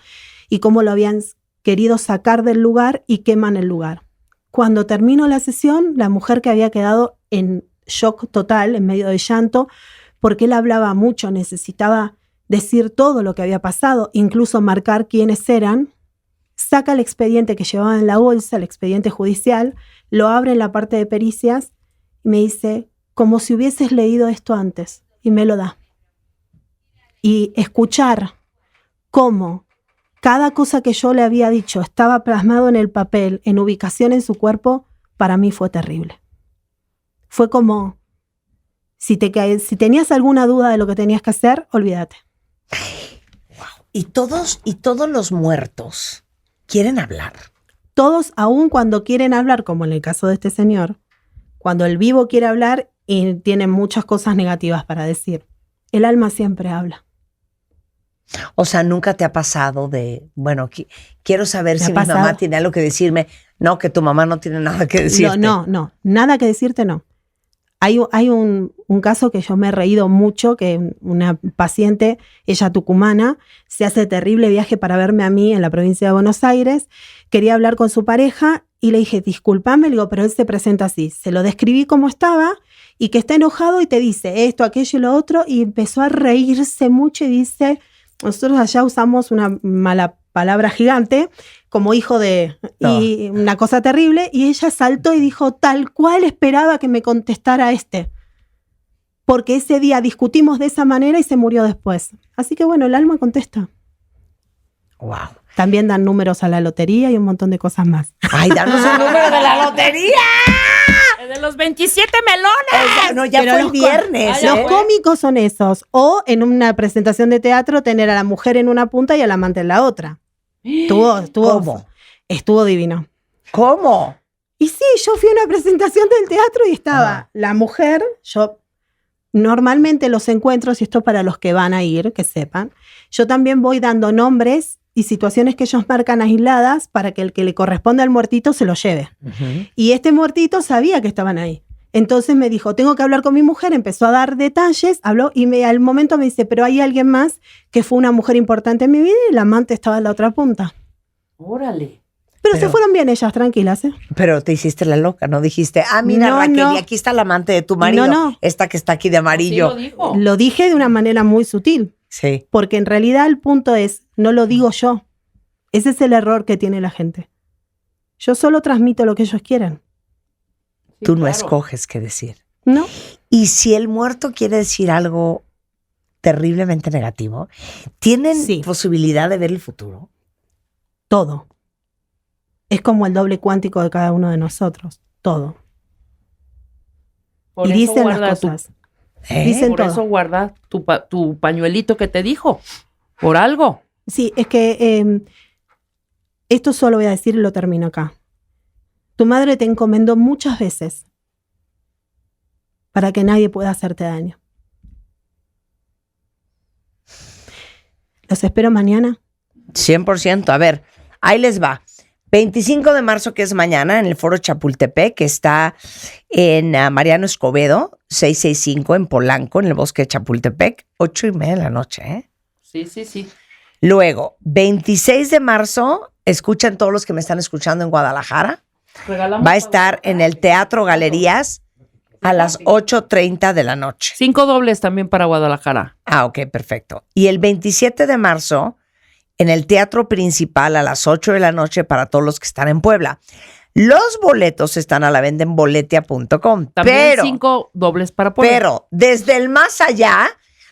y cómo lo habían querido sacar del lugar y queman el lugar. Cuando terminó la sesión, la mujer que había quedado en shock total, en medio de llanto, porque él hablaba mucho, necesitaba decir todo lo que había pasado, incluso marcar quiénes eran, saca el expediente que llevaba en la bolsa, el expediente judicial, lo abre en la parte de pericias y me dice, como si hubieses leído esto antes, y me lo da. Y escuchar cómo cada cosa que yo le había dicho estaba plasmado en el papel, en ubicación en su cuerpo, para mí fue terrible. Fue como, si tenías alguna duda de lo que tenías que hacer, olvídate. Y todos los muertos quieren hablar. Todos, aun cuando quieren hablar, como en el caso de este señor, cuando el vivo quiere hablar y tiene muchas cosas negativas para decir, el alma siempre habla. O sea, nunca te ha pasado de, bueno, quiero saber si mi mamá tiene algo que decirme. No, que tu mamá no tiene nada que decirte. No, nada que decirte, no. Hay un caso que yo me he reído mucho, que una paciente, ella tucumana, se hace terrible viaje para verme a mí en la provincia de Buenos Aires, quería hablar con su pareja y le dije, discúlpame, le digo, pero él se presenta así. Se lo describí cómo estaba y que está enojado y te dice esto, aquello y lo otro, y empezó a reírse mucho y dice, nosotros allá usamos una mala palabra gigante, como hijo de... No. Y una cosa terrible, y ella saltó y dijo, tal cual esperaba que me contestara porque ese día discutimos de esa manera y se murió después. Así que bueno, el alma contesta. Wow. También dan números a la lotería y un montón de cosas más. ¡Ay, danos el número de la lotería! De los 27 melones. No, ya fue el viernes. Los cómicos son esos. O en una presentación de teatro tener a la mujer en una punta y al amante en la otra. ¿Cómo? Estuvo divino. ¿Cómo? Y sí, yo fui a una presentación del teatro y estaba la mujer. Yo normalmente los encuentros, y esto para los que van a ir, que sepan, yo también voy dando nombres y situaciones que ellos marcan aisladas para que el que le corresponde al muertito se lo lleve. Uh-huh. Y este muertito sabía que estaban ahí. Entonces me dijo, tengo que hablar con mi mujer, empezó a dar detalles, habló y al momento me dice, pero hay alguien más que fue una mujer importante en mi vida y la amante estaba en la otra punta. Órale. Pero se fueron bien ellas, tranquilas, ¿eh? Pero te hiciste la loca, ¿no? Dijiste, mira, Raquel, y aquí está la amante de tu marido. No. Esta que está aquí de amarillo. Sí, lo dije de una manera muy sutil. Sí. Porque en realidad el punto es, no lo digo yo. Ese es el error que tiene la gente. Yo solo transmito lo que ellos quieren. Sí, tú no escoges qué decir. No. Y si el muerto quiere decir algo terriblemente negativo, ¿tienen posibilidad de ver el futuro? Todo. Es como el doble cuántico de cada uno de nosotros. Todo. Por y dicen las cosas. Dicen por todo. eso guarda tu pañuelito que te dijo. Por algo. Sí, es que esto solo voy a decir y lo termino acá. Tu madre te encomendó muchas veces para que nadie pueda hacerte daño. ¿Los espero mañana? 100%. A ver, ahí les va. 25 de marzo, que es mañana, en el Foro Chapultepec, que está en Mariano Escobedo, 665, en Polanco, en el bosque de Chapultepec, 8:30 de la noche, ¿eh? Sí. Luego, 26 de marzo, escuchen todos los que me están escuchando en Guadalajara, va a estar en el Teatro Galerías a las 8:30 de la noche. 5 dobles también para Guadalajara. Ok, perfecto. Y el 27 de marzo, en el Teatro Principal a las 8 de la noche para todos los que están en Puebla. Los boletos están a la venta en boletia.com. También 5 dobles para Puebla. Pero desde el más allá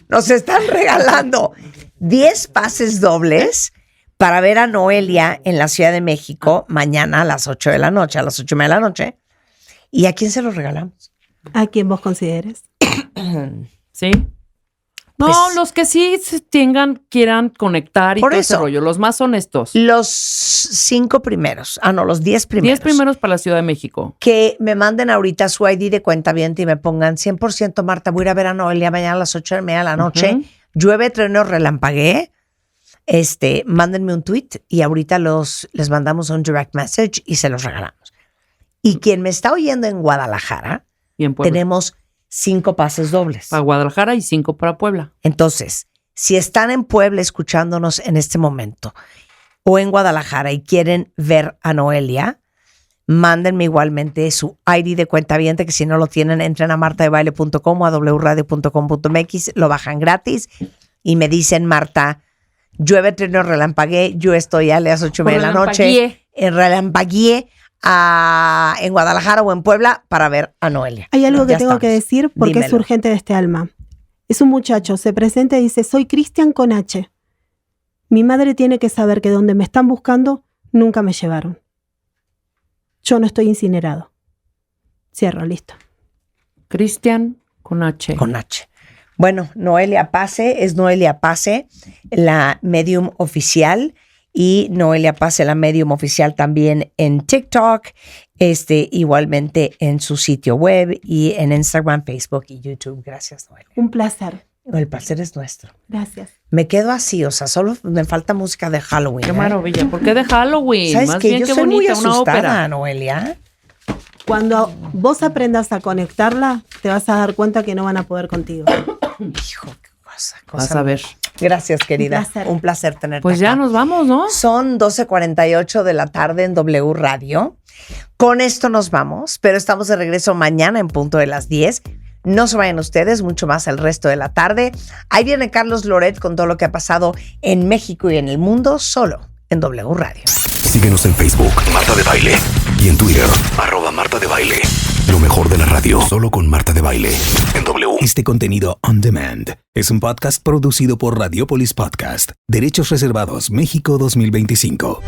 nos están regalando 10 pases dobles para ver a Noelia en la Ciudad de México mañana a las 8 de la noche, a las 8:30 de la noche. ¿Y a quién se los regalamos? A quien vos consideres. Sí. No, Pues, los que sí quieran conectar y por todo ese eso. rollo, los más honestos. Los 5 primeros, los 10 primeros. 10 primeros para la Ciudad de México. Que me manden ahorita su ID de cuentaviente y me pongan 100% Marta, voy a ir a ver a Noelia mañana a las 8:30 de la noche. Ujú. Llueve, trueno, relampagué. Mándenme un tweet y ahorita les mandamos un direct message y se los regalamos. Y quien me está oyendo en Guadalajara, Y en Puebla. tenemos 5 pases dobles. Para Guadalajara y 5 para Puebla. Entonces, si están en Puebla escuchándonos en este momento o en Guadalajara y quieren ver a Noelia, mándenme igualmente su ID de cuentaviente, que si no lo tienen, entren a martadebaile.com o a wradio.com.mx, lo bajan gratis y me dicen, Marta, llueve, trueno, relampagué, yo estoy a las 8:30 de la noche en Relampagué en Guadalajara o en Puebla para ver a Noelia. Hay algo que Ya tengo que estamos. decir porque es Dímelo. urgente de este alma. Es un muchacho, se presenta y dice, soy Cristian con H. Mi madre tiene que saber que donde me están buscando, nunca me llevaron. Yo no estoy incinerado. Cierro, listo. Cristian con H. Con H. Bueno, Noelia Pase es Noelia Pase, la medium oficial, y Noelia Pase, la medium oficial también en TikTok, igualmente en su sitio web y en Instagram, Facebook y YouTube. Gracias, Noelia. Un placer. El placer es nuestro. Gracias. Me quedo así, o sea, solo me falta música de Halloween. Qué ¿eh? maravilla. ¿Por qué de Halloween? ¿Sabes Más qué? bien Yo qué soy muy bonita, una asustada, ópera. Noelia. Cuando vos aprendas a conectarla, te vas a dar cuenta que no van a poder contigo. Hijo, qué cosa. Vas a ver. Gracias, querida. Un placer. Un placer tenerte Pues acá. ya nos vamos, ¿no? Son 12:48 de la tarde en W Radio. Con esto nos vamos, pero estamos de regreso mañana en punto de las 10. No se vayan ustedes, mucho más el resto de la tarde. Ahí viene Carlos Loret con todo lo que ha pasado en México y en el mundo, solo en W Radio. Síguenos en Facebook, Marta de Baile. Y en Twitter, @Marta de Baile. Lo mejor de la radio, solo con Marta de Baile. En W. Este contenido on demand es un podcast producido por Radiopolis Podcast, Derechos Reservados México 2025.